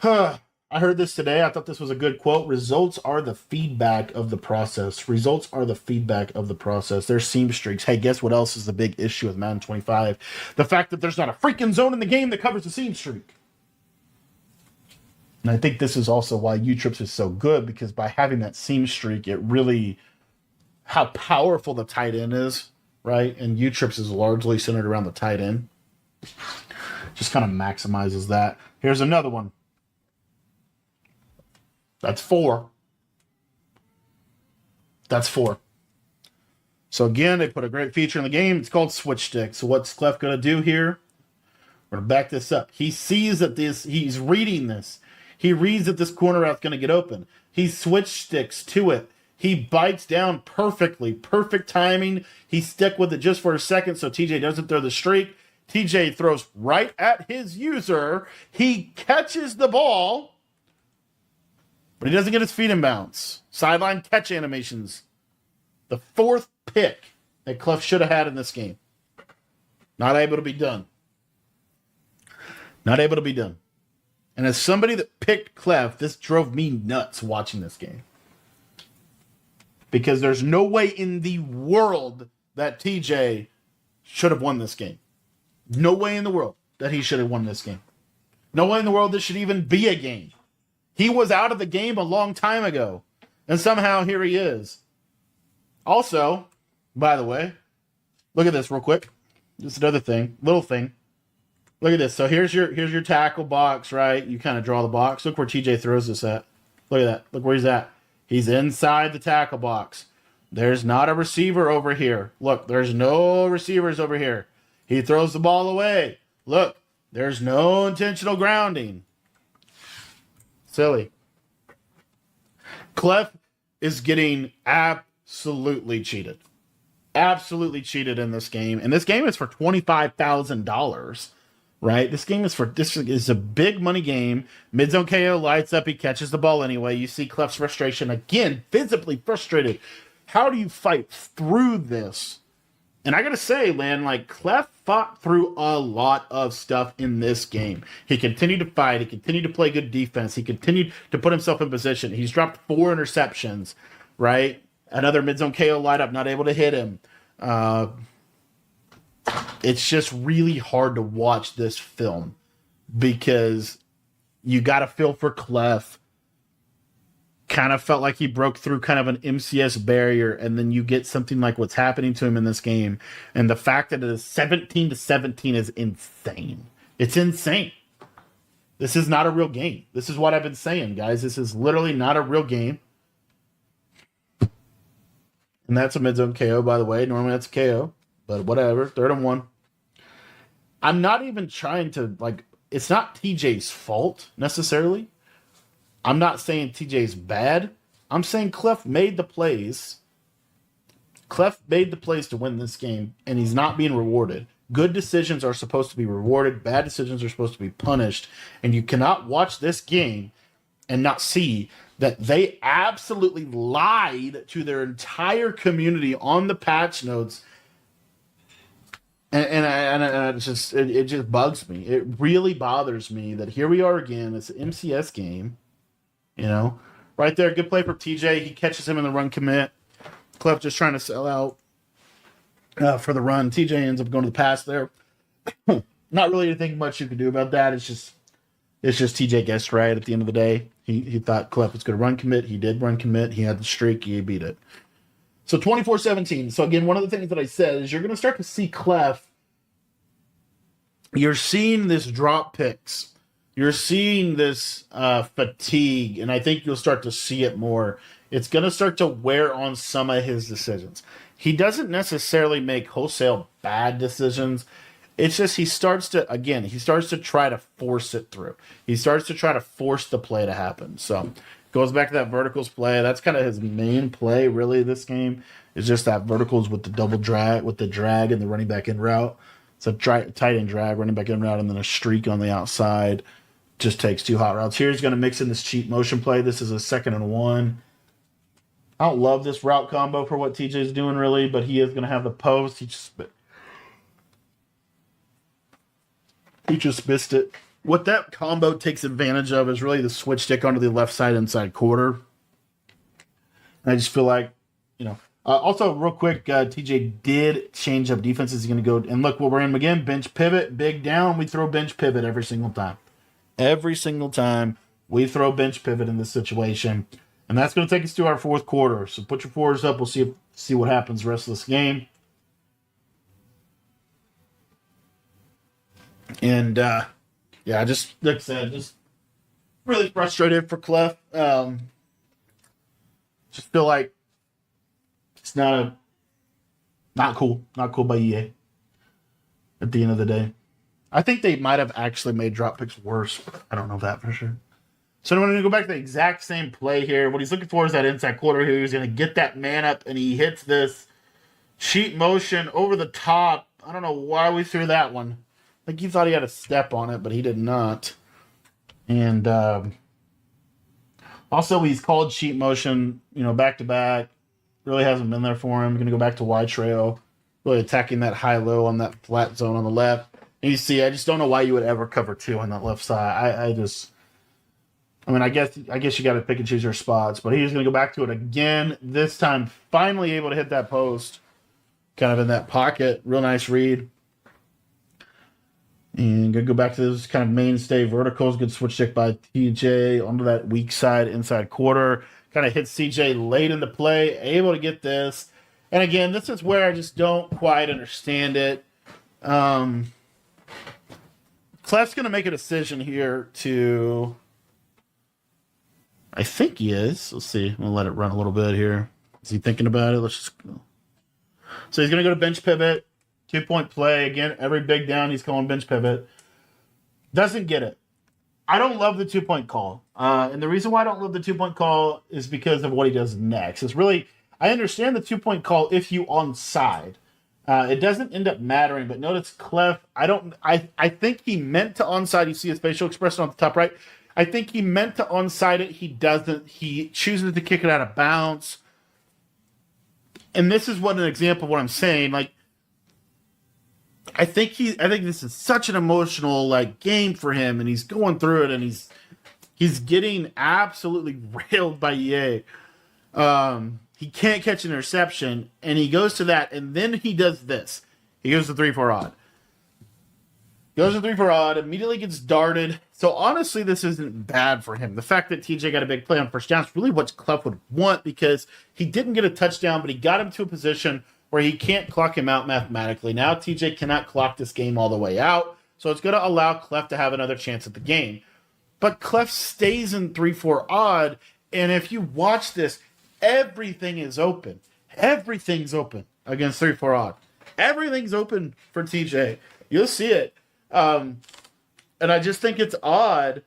I heard this today. I thought this was a good quote. Results are the feedback of the process. Results are the feedback of the process. There's seam streaks. Hey, guess what else is the big issue with Madden 25? The fact that there's not a freaking zone in the game that covers the seam streak. And I think this is also why UTrips is so good, because by having that seam streak, it really, how powerful the tight end is, right? And UTrips is largely centered around the tight end. Just kind of maximizes that. Here's another one. That's 4. That's 4. So again, they put a great feature in the game. It's called switch stick. So what's Clef going to do here? We're going to back this up. He sees that he's reading this. He reads that this corner route's going to get open. He switch sticks to it. He bites down perfectly. Perfect timing. He stuck with it just for a second so TJ doesn't throw the streak. TJ throws right at his user. He catches the ball, but he doesn't get his feet in bounds. Sideline catch animations. The fourth pick that Clef should have had in this game. Not able to be done. Not able to be done. And as somebody that picked Clef, this drove me nuts watching this game. Because there's no way in the world that TJ should have won this game. No way in the world that he should have won this game. No way in the world this should even be a game. He was out of the game a long time ago. And somehow here he is. Also, by the way, look at this real quick. Just another thing, little thing. Look at this. So here's your tackle box, right? You kind of draw the box. Look where TJ throws this at. Look at that. Look where he's at. He's inside the tackle box. There's not a receiver over here. Look, there's no receivers over here. He throws the ball away. Look, there's no intentional grounding. Silly. Clef is getting absolutely cheated. Absolutely cheated in this game. And this game is for $25,000. Right? This is a big money game. Mid-zone KO lights up. He catches the ball anyway. You see Clef's frustration again, visibly frustrated. How do you fight through this? And I gotta say, man, like Clef fought through a lot of stuff in this game. He continued to fight. He continued to play good defense. He continued to put himself in position. He's dropped 4 interceptions, right? Another mid-zone KO light up, not able to hit him. It's just really hard to watch this film because you got to feel for Clef. Kind of felt like he broke through kind of an MCS barrier, and then you get something like what's happening to him in this game. And the fact that it is 17-17 is insane. It's insane. This is not a real game. This is what I've been saying, guys. This is literally not a real game. And that's a mid-zone KO, by the way. Normally that's a KO. But whatever, 3rd and 1. I'm not even trying to, it's not TJ's fault, necessarily. I'm not saying TJ's bad. I'm saying Clef made the plays. Clef made the plays to win this game, and he's not being rewarded. Good decisions are supposed to be rewarded. Bad decisions are supposed to be punished. And you cannot watch this game and not see that they absolutely lied to their entire community on the patch notes. And it just bugs me. It really bothers me that here we are again. It's an MCS game, right there. Good play from TJ. He catches him in the run commit. Clef just trying to sell out for the run. TJ ends up going to the pass there. Not really anything much you can do about that. It's just TJ guessed right at the end of the day. He thought Clef was going to run commit. He did run commit. He had the streak. He beat it. So 24-17. So again, one of the things that I said is you're going to start to see Clef. You're seeing this drop picks. You're seeing this fatigue, and I think you'll start to see it more. It's going to start to wear on some of his decisions. He doesn't necessarily make wholesale bad decisions. It's just he starts to try to force it through. He starts to try to force the play to happen. So goes back to that verticals play. That's kind of his main play, really, this game. Is just that verticals with the double drag, with the drag and the running back in route. It's a tight end drag, running back in route, and then a streak on the outside. Just takes 2 hot routes. Here he's going to mix in this cheap motion play. This is a 2nd and 1. I don't love this route combo for what TJ's doing, really, but he is going to have the post. He just missed it. What that combo takes advantage of is really the switch stick onto the left side inside quarter. And I just feel like, also, real quick, TJ did change up defenses. He's going to go, and look what we're in again. Bench pivot, big down. We throw bench pivot every single time. Every single time we throw bench pivot in this situation. And that's going to take us to our 4th quarter. So put your 4s up. We'll see what happens the rest of this game. And, just like I said, just really frustrated for Clef. Just feel like it's not Not cool. Not cool by EA. At the end of the day, I think they might have actually made drop picks worse, but I don't know that for sure. So I'm going to go back to the exact same play here. What he's looking for is that inside quarter here. He's going to get that man up, and he hits this cheat motion over the top. I don't know why we threw that one. I think he thought he had a step on it, but he did not. And also, he's called cheat motion, back to back. Really hasn't been there for him. Going to go back to wide trail. Really attacking that high-low on that flat zone on the left. And you see, I just don't know why you would ever cover 2 on that left side. I guess you got to pick and choose your spots. But he's going to go back to it again. This time, finally able to hit that post. Kind of in that pocket. Real nice read. And going to go back to this kind of mainstay verticals. Good switch stick by TJ onto that weak side inside quarter. Kind of hits CJ late in the play. Able to get this. And again, this is where I just don't quite understand it. Clef's going to make a decision here to... I think he is. Let's see. I'm going to let it run a little bit here. Is he thinking about it? Let's just go. So he's going to go to bench pivot. 2-point play. Again, every big down, he's calling bench pivot. Doesn't get it. I don't love the 2-point call. And the reason why I don't love the 2-point call is because of what he does next. It's really... I understand the 2-point call if you onside. It doesn't end up mattering, but notice Clef, I think he meant to onside. You see his facial expression on the top right. I think he meant to onside it. He doesn't. He chooses to kick it out of bounds. And this is what an example of what I'm saying. Like, I think this is such an emotional game for him, and he's going through it, and he's getting absolutely railed by EA. He can't catch an interception, and he goes to that, and then he does this. He goes to 3-4 odd. Goes to 3-4 odd, immediately gets darted. So honestly, this isn't bad for him. The fact that TJ got a big play on first down is really what Clef would want, because he didn't get a touchdown, but he got him to a position where he can't clock him out mathematically. Now TJ cannot clock this game all the way out, so it's going to allow Clef to have another chance at the game. But Clef stays in 3-4 odd, and if you watch this, everything is open. Everything's open against 3-4 odd. Everything's open for TJ. You'll see it. And I just think it's odd.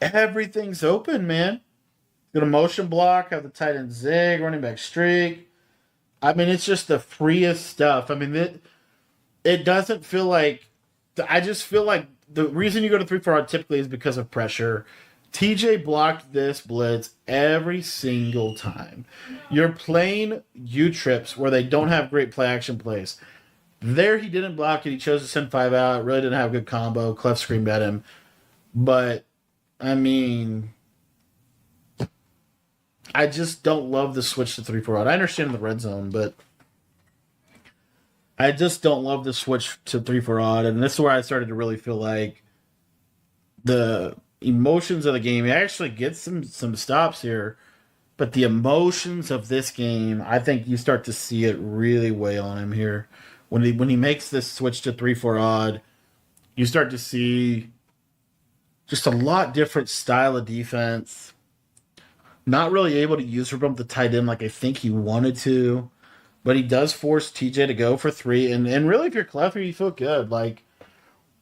Everything's open, man. Got a motion block, have the tight end zig, running back streak. It's just the freest stuff. It doesn't feel like... I just feel like the reason you go to 3-4 odd typically is because of pressure. TJ blocked this blitz every single time. You're playing UTrips where they don't have great play action plays. There he didn't block it. He chose to send 5 out. Really didn't have a good combo. Clef screamed at him. But, I just don't love the switch to 3-4 odd. I understand in the red zone, but I just don't love the switch to 3-4 odd. And this is where I started to really feel like the emotions of the game. He actually gets some stops here, but the emotions of this game, I think you start to see it really weigh on him here. When he makes this switch to 3-4 odd, you start to see just a lot different style of defense. Not really able to use from the tight end like I think he wanted to, but he does force TJ to go for 3. And really, if you're Clef, you feel good.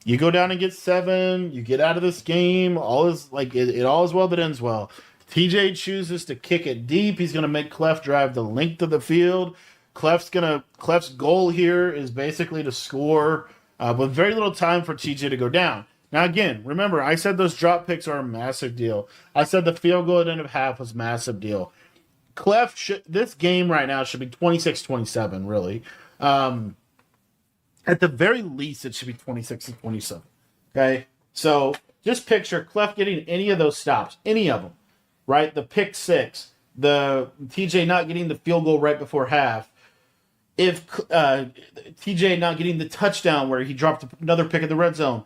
You go down and get 7. You get out of this game. All is it all is well that ends well. TJ chooses to kick it deep. He's going to make Clef drive the length of the field. Clef's goal here is basically to score with very little time for TJ to go down. Now again, remember I said those drop picks are a massive deal. I said the field goal at the end of half was a massive deal. This game right now should be 26-27. Really. At the very least, it should be 26-27. Okay? So, just picture Clef getting any of those stops. Any of them. Right? The pick 6. The TJ not getting the field goal right before half. If TJ not getting the touchdown where he dropped another pick in the red zone.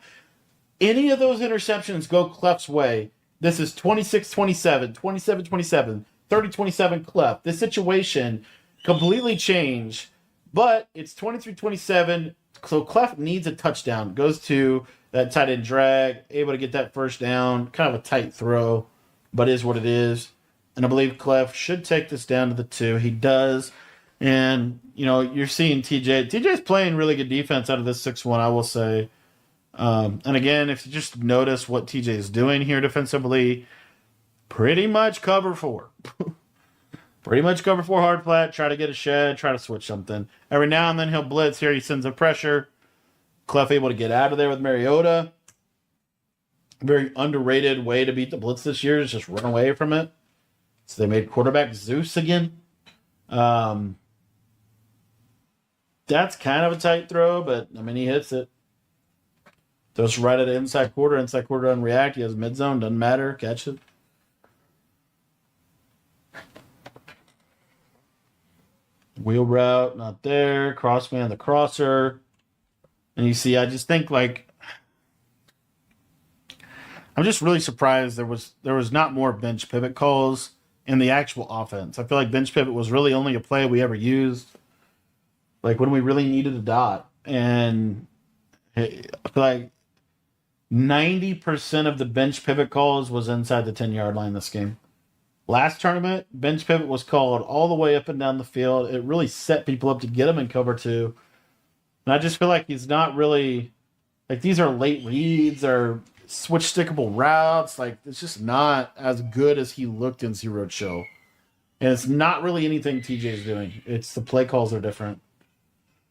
Any of those interceptions go Clef's way. This is 26-27, 27-27, 30-27 Clef. This situation completely changed, but it's 23-27. So Clef needs a touchdown. Goes to that tight end drag, able to get that first down. Kind of a tight throw, but is what it is. And I believe Clef should take this down to the 2. He does. And, you're seeing TJ. TJ's playing really good defense out of this 6-1, I will say. And again, if you just notice what TJ is doing here defensively, pretty much cover 4. Pretty much cover 4 hard flat, try to get a shed, try to switch something. Every now and then he'll blitz here. He sends a pressure. Clef able to get out of there with Mariota. Very underrated way to beat the blitz this year is just run away from it. So they made quarterback Zeus again. That's kind of a tight throw, but I mean, he hits it. Throws right at the inside quarter doesn't react. He has mid zone, doesn't matter. Catch it. Wheel route, not there. Crossman, the crosser. And you see, I just think I'm just really surprised there was not more bench pivot calls in the actual offense. I feel like bench pivot was really only a play we ever used, like when we really needed a dot. And I feel like 90% of the bench pivot calls was inside the 10-yard line this game. Last tournament, bench pivot was called all the way up and down the field. It really set people up to get him in cover 2. And I just feel like he's not really, like, these are late reads or switch stickable routes. Like, it's just not as good as he looked in Zero Chill. And it's not really anything TJ's doing. It's the play calls are different.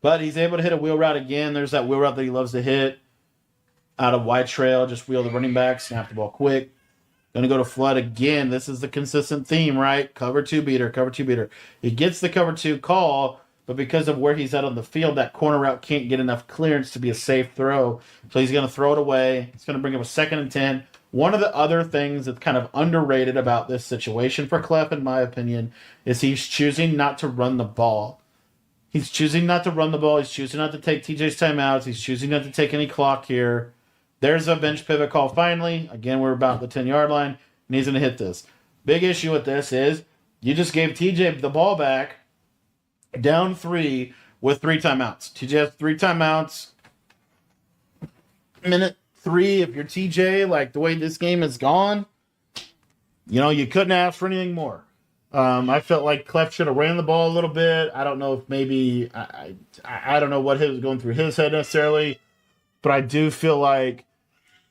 But he's able to hit a wheel route again. There's that wheel route that he loves to hit. Out of wide trail, just wheel the running back, snap the ball quick. Gonna go to flood again. This is the consistent theme, right? Cover 2 beater, cover 2 beater. He gets the cover 2 call, but because of where he's at on the field, that corner route can't get enough clearance to be a safe throw. So he's gonna throw it away. It's gonna bring up a 2nd and 10. One of the other things that's kind of underrated about this situation for Clef, in my opinion, is he's choosing not to run the ball. He's choosing not to run the ball. He's choosing not to take TJ's timeouts. He's choosing not to take any clock here. There's a bench pivot call finally. Again, we're about the 10-yard line, and he's going to hit this. Big issue with this is you just gave TJ the ball back down 3 with 3 timeouts. TJ has 3 timeouts. Minute 3, if you're TJ, like the way this game is gone, you couldn't ask for anything more. I felt like Clef should have ran the ball a little bit. I don't know if maybe, I don't know what was going through his head necessarily, but I do feel like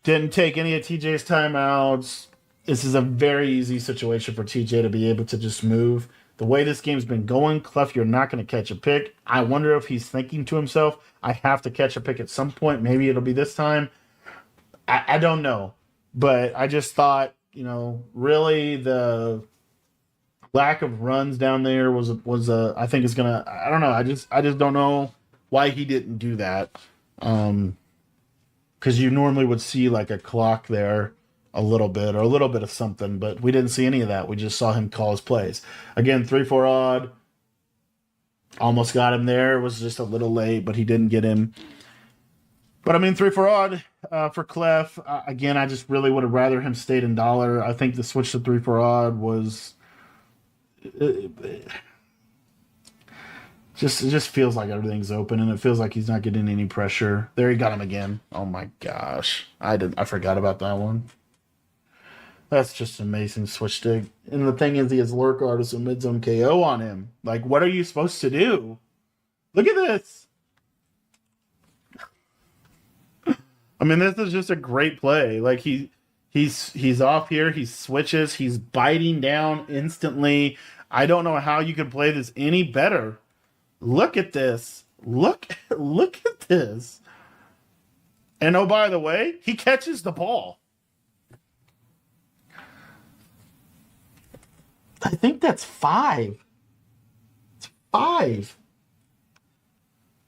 didn't take any of TJ's timeouts. This is a very easy situation for TJ to be able to just move. The way this game's been going, Clef, you're not going to catch a pick. I wonder if he's thinking to himself, I have to catch a pick at some point. Maybe it'll be this time. I don't know. But I just thought, really the lack of runs down there was I think it's going to, I don't know. I just don't know why he didn't do that. Because you normally would see like a clock there a little bit or a little bit of something, but we didn't see any of that. We just saw him call his plays. Again, 3-4 odd. Almost got him there. It was just a little late, but he didn't get him. But I mean, 3-4 odd for Clef. Again, I just really would have rather him stayed in dollar. I think the switch to 3-4 odd was... It just feels like everything's open, and it feels like he's not getting any pressure. There, he got him again. Oh my gosh, I forgot about that one. That's just an amazing switch stick. And the thing is, he has lurk artist and mid zone KO on him. Like, what are you supposed to do? Look at this. I mean, this is just a great play. Like he's off here. He switches. He's biting down instantly. I don't know how you could play this any better. Look at this. Look at this. And oh, by the way, he catches the ball. I think that's 5. It's 5.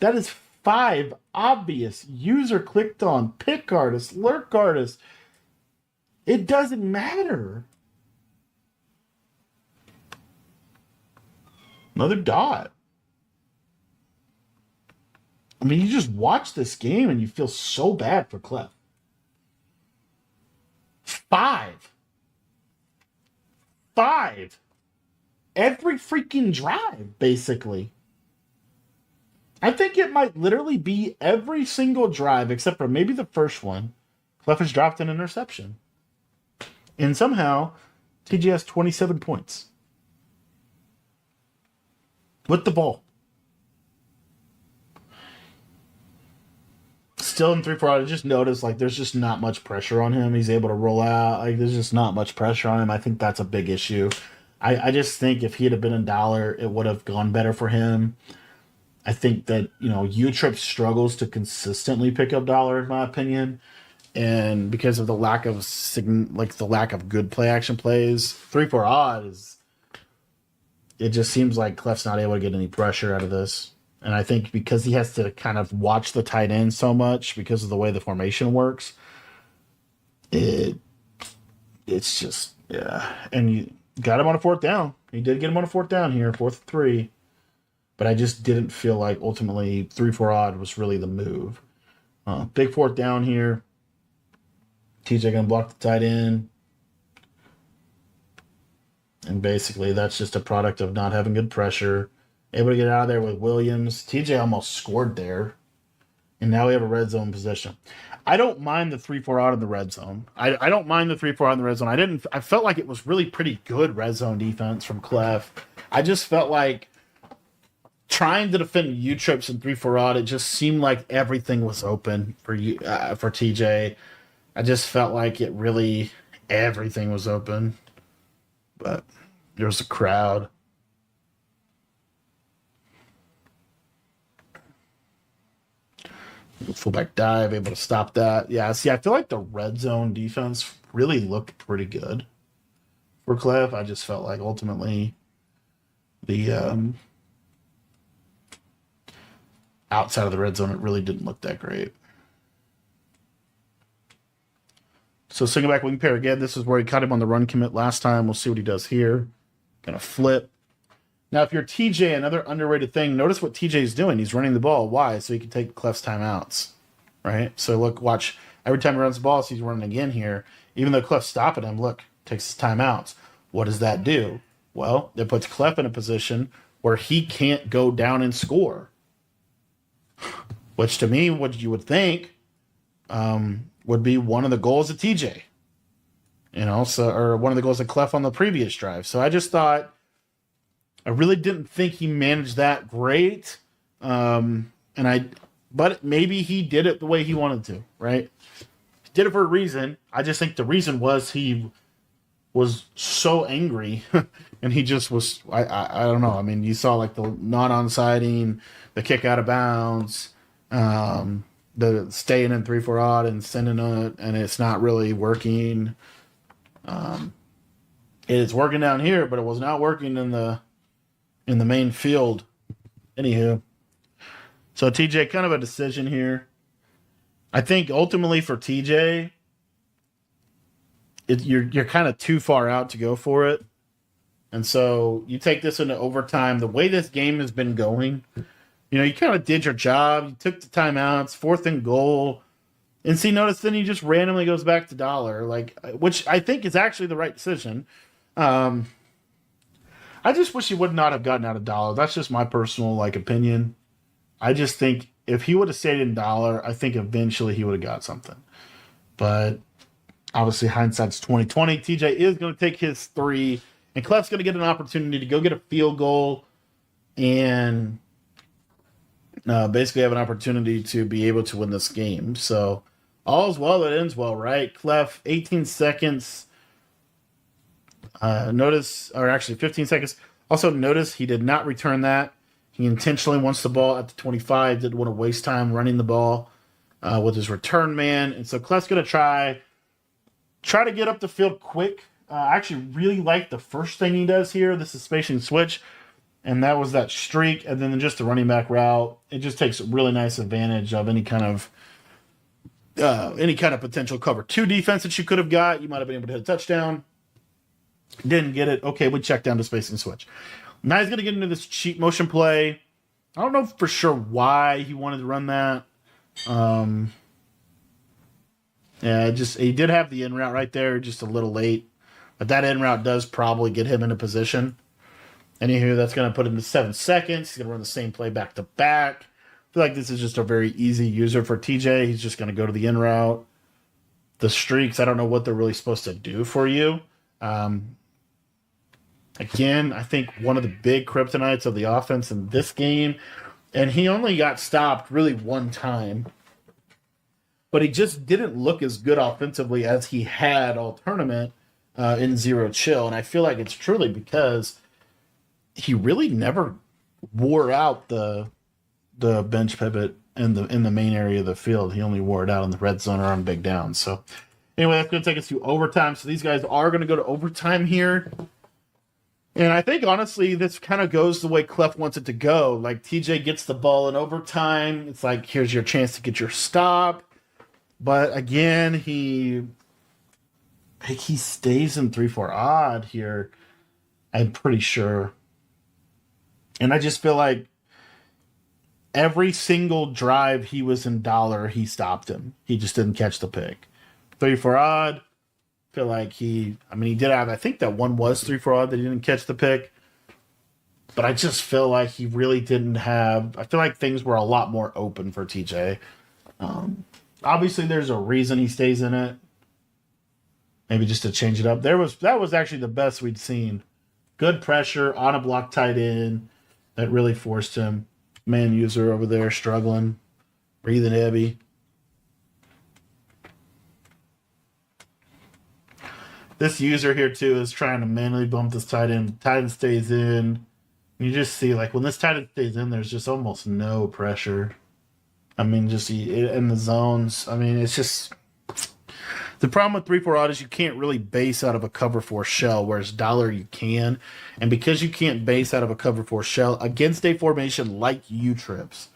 That is 5 obvious user clicked on pick artist, lurk artist. It doesn't matter. Another dot. I mean, you just watch this game and you feel so bad for Clef. 5. Every freaking drive, basically. I think it might literally be every single drive, except for maybe the first one. Clef has dropped an interception. And somehow, TJ has 27 points. with the ball. Still in 3-4 out. I just noticed like there's just not much pressure on him. He's able to roll out. Like there's just not much pressure on him. I think that's a big issue. I just think if he'd have been in dollar, it would have gone better for him. I think that, UTrips struggles to consistently pick up dollar, in my opinion. And because of the lack of good play action plays, 3-4 odd it just seems like Clef's not able to get any pressure out of this. And I think because he has to kind of watch the tight end so much because of the way the formation works, it's just, yeah. And you got him on a 4th down. He did get him on a 4th down here, 4th and 3. But I just didn't feel like ultimately 3-4 odd was really the move. Big 4th down here. TJ going to block the tight end. And basically that's just a product of not having good pressure. Able to get out of there with Williams. TJ almost scored there. And now we have a red zone position. I don't mind the 3-4 out in the red zone. I don't mind the 3-4 out in the red zone. I felt like it was really pretty good red zone defense from Clef. I just felt like trying to defend UTrips in 3-4 odd, it just seemed like everything was open for TJ. I just felt like everything was open. But there was a crowd. Fullback dive, able to stop that. Yeah, see, I feel like the red zone defense really looked pretty good for Clef. I just felt like ultimately the outside of the red zone, it really didn't look that great. So swinging back wing pair again. This is where he caught him on the run commit last time. We'll see what he does here. Gonna flip. Now, if you're TJ, another underrated thing, notice what TJ is doing. He's running the ball. Why? So he can take Clef's timeouts, right? So look, watch. Every time he runs the ball, so he's running again here. Even though Clef's stopping him, look, takes his timeouts. What does that do? Well, it puts Clef in a position where he can't go down and score. Which to me, what you would think would be one of the goals of TJ. Or one of the goals of Clef on the previous drive. So I just thought, I really didn't think he managed that great. But maybe he did it the way he wanted to, right? He did it for a reason. I just think the reason was he was so angry and he just was, I don't know. I mean, you saw like the not onsiding, the kick out of bounds, the staying in 3-4 odd and sending it, and it's not really working. It's working down here, but it was not working in the main field. Anywho, so TJ, kind of a decision here. I think ultimately for TJ, you're kind of too far out to go for it, and so you take this into overtime. The way this game has been going, you kind of did your job. You took the timeouts, 4th and goal, and see, notice then he just randomly goes back to dollar, which I think is actually the right decision. I just wish he would not have gotten out of dollar. That's just my personal opinion. I just think if he would have stayed in dollar, I think eventually he would have got something. But obviously hindsight's 2020. TJ is going to take his 3, and Clef's going to get an opportunity to go get a field goal and basically have an opportunity to be able to win this game. So all's well that ends well, right? Clef, 18 seconds. 15 seconds. Also notice he did not return that. He intentionally wants the ball at the 25. Didn't want to waste time running the ball with his return man. And so Clef's going to try to get up the field quick. I actually really like the first thing he does here. This is spacing switch. And that was that streak. And then just the running back route. It just takes really nice advantage of any kind of potential cover 2 defense that you could have got. You might have been able to hit a touchdown. Didn't get it. Okay, we check down to spacing switch. Now he's going to get into this cheat motion play. I don't know for sure why he wanted to run that. He did have the in route right there, just a little late. But that in route does probably get him into position. Anywho, that's going to put him to 7 seconds. He's going to run the same play back to back. I feel like this is just a very easy user for TJ. He's just going to go to the in route. The streaks, I don't know what they're really supposed to do for you. Again, I think one of the big kryptonites of the offense in this game, and he only got stopped really one time, but he just didn't look as good offensively as he had all tournament in Zero Chill. And I feel like it's truly because he really never wore out the bench pivot in the main area of the field. He only wore it out in the red zone or on big downs. So anyway, that's going to take us to overtime. So these guys are going to go to overtime here. And I think, honestly, this kind of goes the way Clef wants it to go. Like, TJ gets the ball in overtime. It's like, here's your chance to get your stop. But, again, he stays in 3-4 odd here, I'm pretty sure. And I just feel like every single drive he was in dollar, he stopped him. He just didn't catch the pick. 3-4 odd. Feel like he did have, I think that one was 3-4 odd that he didn't catch the pick. But I just feel like he really didn't have, I feel like things were a lot more open for TJ. Obviously, there's a reason he stays in it. Maybe just to change it up. That was actually the best we'd seen. Good pressure on a block tight end that really forced him. Man user over there struggling, breathing heavy. This user here too is trying to manually bump this tight end. Tight end stays in. You just see, like, when this tight end stays in, there's just almost no pressure. I mean, just in the zones. I mean, it's just the problem with 3-4 odd is you can't really base out of a cover 4 shell, whereas dollar you can. And because you can't base out of a cover 4 shell against a formation like UTrips,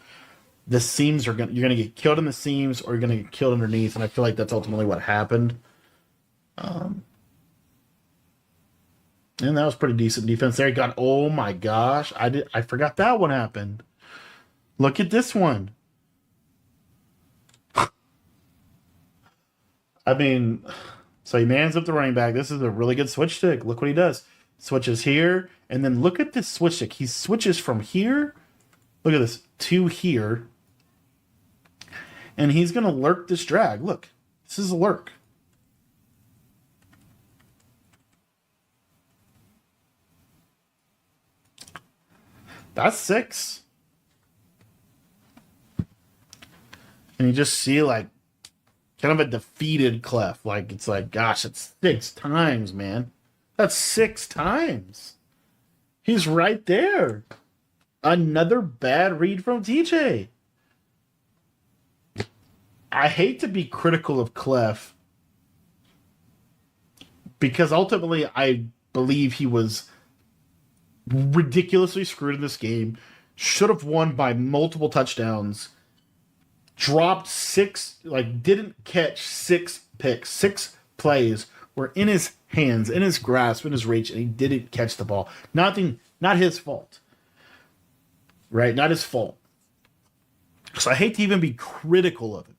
the seams you're gonna get killed in the seams or you're gonna get killed underneath. And I feel like that's ultimately what happened. And that was pretty decent defense there. He got, oh my gosh, I forgot that one happened. Look at this one. I mean, so he mans up the running back. This is a really good switch stick. Look what he does. Switches here, and then look at this switch stick. He switches from here, look at this, to here. And he's going to lurk this drag. Look, this is a lurk. That's 6. And you just see, like, kind of a defeated Clef. Like, it's like, gosh, it's 6 times, man. That's 6 times. He's right there. Another bad read from TJ. I hate to be critical of Clef because ultimately I believe he was ridiculously screwed in this game. Should have won by multiple touchdowns. Dropped 6, like, didn't catch 6 picks. 6 plays were in his hands, in his grasp, in his reach, and he didn't catch the ball. Not his fault. Right? Not his fault. So I hate to even be critical of it.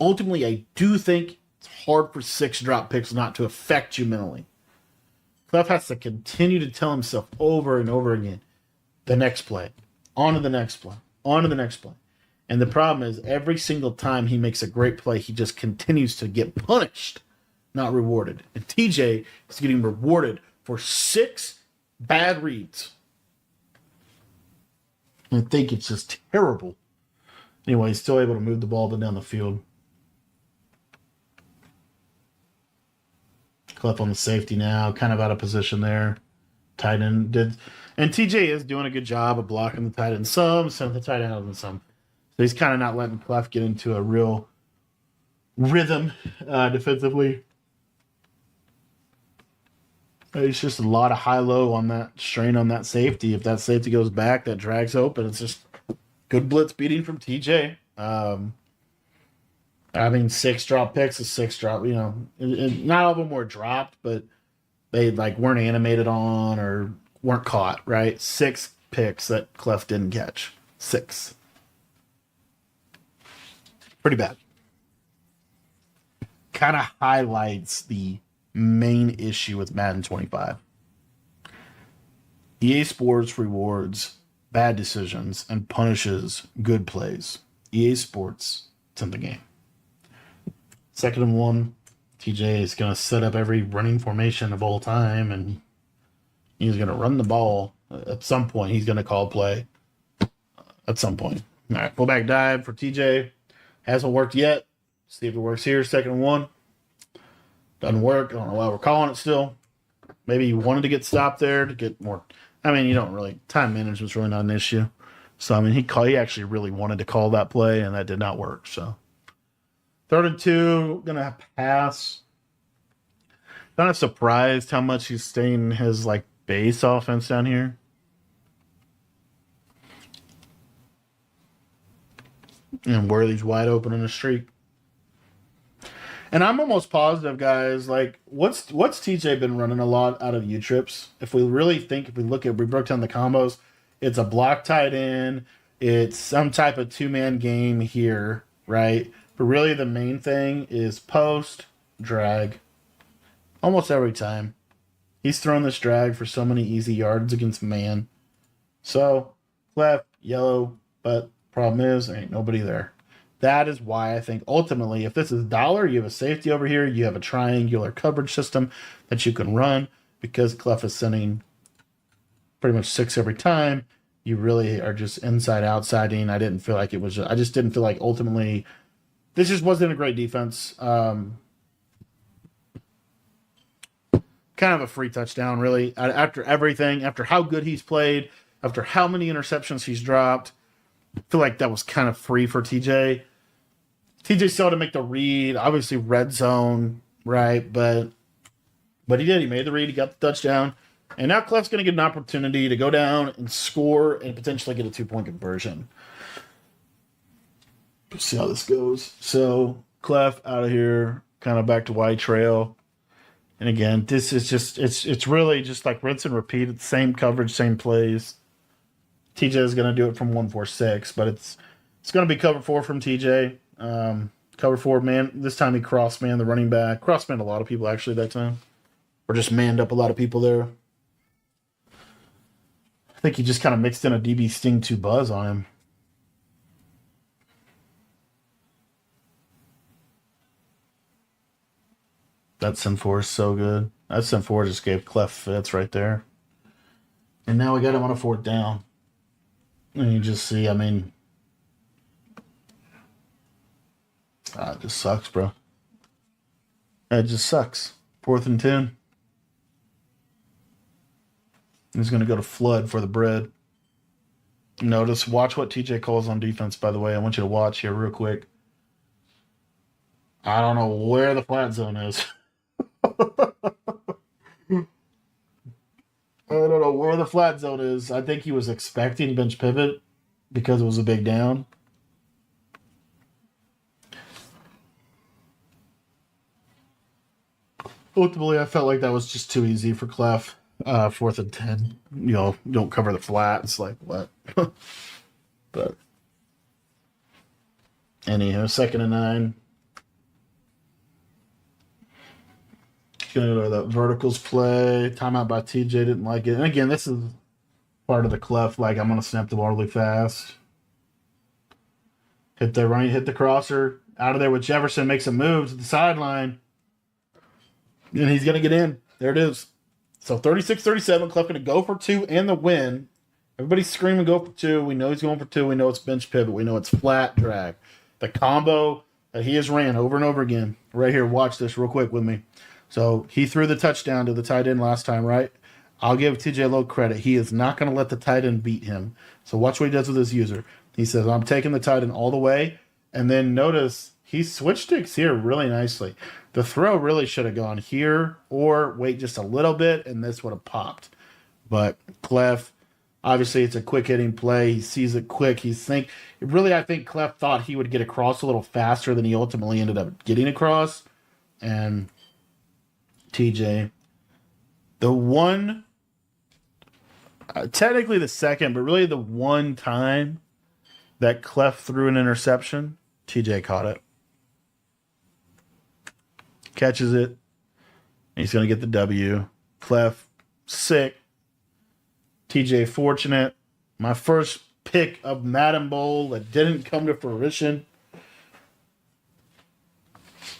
Ultimately, I do think it's hard for 6 drop picks not to affect you mentally. Clef has to continue to tell himself over and over again, the next play, on to the next play, on to the next play. And the problem is, every single time he makes a great play, he just continues to get punished, not rewarded. And TJ is getting rewarded for 6 bad reads. I think it's just terrible. Anyway, he's still able to move the ball down the field. Clef on the safety now, kind of out of position there. Tight end did. And TJ is doing a good job of blocking the tight end some the tight end hasn't some. So he's kind of not letting Clef get into a real rhythm defensively. It's just a lot of high-low on that strain on that safety. If that safety goes back, that drags open. It's just good blitz beating from TJ. 6 drop picks is 6 drop. You know, not all of them were dropped, but they weren't animated on or weren't caught. Right, 6 picks that Clef didn't catch. 6. Pretty bad. Kind of highlights the main issue with Madden 25. EA Sports rewards bad decisions and punishes good plays. EA Sports, it's in the game. 2nd and 1, TJ is going to set up every running formation of all time, and He's going to run the ball at some point. He's going to call play at some point. All right, fullback dive for TJ. Hasn't worked yet. See if it works here. 2nd and 1. Doesn't work. I don't know why we're calling it still. Maybe he wanted to get stopped there to get more. I mean, you don't really. Time management's really not an issue. So, I mean, he actually really wanted to call that play, and that did not work. So, 3rd and 2, going to pass. Kind of surprised how much he's staying his, like, base offense down here. And Worthy's wide open on the streak. And I'm almost positive, guys, like, what's TJ been running a lot out of UTrips? If we broke down the combos, it's a block tight end, it's some type of 2-man game here, right? But really the main thing is post, drag. Almost every time. He's thrown this drag for so many easy yards against man. So, left, yellow, but problem is, there ain't nobody there. That is why I think ultimately, if this is dollar, you have a safety over here, you have a triangular coverage system that you can run because Clef is sending pretty much 6 every time. You really are just inside-outsiding. I just didn't feel like ultimately this just wasn't a great defense. Kind of a free touchdown, really. After everything, after how good he's played, after how many interceptions he's dropped, I feel like that was kind of free for TJ. TJ still had to make the read. Obviously, red zone, right? But he did. He made the read. He got the touchdown. And now Clef's going to get an opportunity to go down and score and potentially get a 2-point conversion. Let's see how this goes. So, Clef out of here, kind of back to White Trail. And again, this is just, it's really just like rinse and repeat. It's same coverage, same plays. TJ is going to do it from 1-4-6, but it's going to be cover 4 from TJ. Cover 4, man. This time he cross-manned the running back. Cross-manned a lot of people, actually, that time. Or just manned up a lot of people there. I think he just kind of mixed in a DB Sting 2 buzz on him. That send 4 is so good. That send 4 just gave Clef fits right there. And now we got him on a 4th down. And you just see, I mean, it just sucks, bro. It just sucks. 4th and 10. He's going to go to flood for the bread. Notice, watch what TJ calls on defense, by the way. I want you to watch here real quick. I don't know where the flat zone is. I don't know where the flat zone is. I think he was expecting bench pivot because it was a big down. Ultimately, I felt like that was just too easy for Clef. 4th and 10. You know, don't cover the flat. It's like, what? But anyhow, 2nd and 9. Gonna go to that verticals play. Timeout by TJ, didn't like it. And again, this is part of the Clef. Like, I'm gonna snap the ball really fast. Hit the crosser. Out of there with Jefferson, makes a move to the sideline. And he's gonna get in. There it is. So 36-37, Clef going to go for 2 and the win. Everybody's screaming go for 2. We know he's going for 2. We know it's bench pivot. We know it's flat drag. The combo that he has ran over and over again. Right here, watch this real quick with me. So he threw the touchdown to the tight end last time, right? I'll give TJ a little credit. He is not going to let the tight end beat him. So watch what he does with his user. He says, I'm taking the tight end all the way. And then notice he switched sticks here really nicely. The throw really should have gone here or wait just a little bit, and this would have popped. But Clef, obviously it's a quick-hitting play. He sees it quick. I think Clef thought he would get across a little faster than he ultimately ended up getting across. And TJ, the one, technically the second, but really the one time that Clef threw an interception, TJ caught it. Catches it. He's going to get the W. Clef, sick. TJ, fortunate. My first pick of Madden Bowl that didn't come to fruition.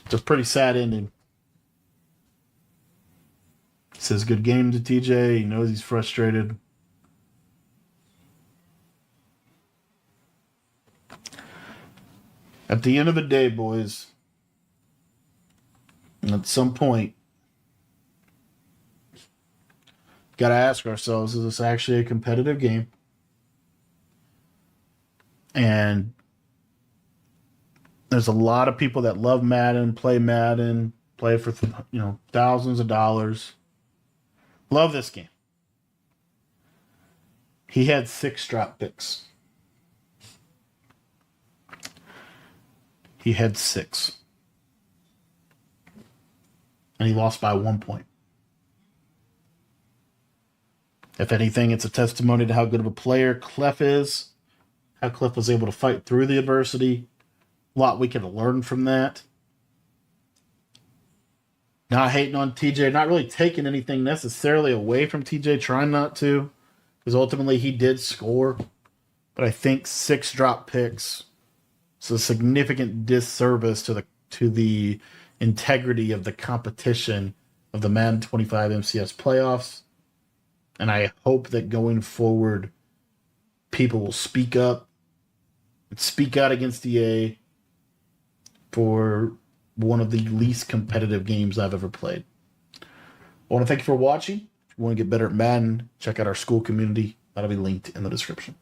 It's a pretty sad ending. Says good game to TJ. He knows he's frustrated. At the end of the day, boys, at some point, got to ask ourselves, is this actually a competitive game? And there's a lot of people that love Madden, play it for thousands of dollars. Love this game. He had 6 drop picks. He had 6. And he lost by 1 point. If anything, it's a testimony to how good of a player Clef is, how Clef was able to fight through the adversity. A lot we can learn from that. Not hating on TJ, not really taking anything necessarily away from TJ, trying not to, because ultimately he did score. But I think 6 drop picks is a significant disservice to the integrity of the competition of the Madden 25 MCS playoffs. And I hope that going forward, people will speak up and speak out against EA for one of the least competitive games I've ever played. I want to thank you for watching. If you want to get better at Madden, check out our school community. That'll be linked in the description.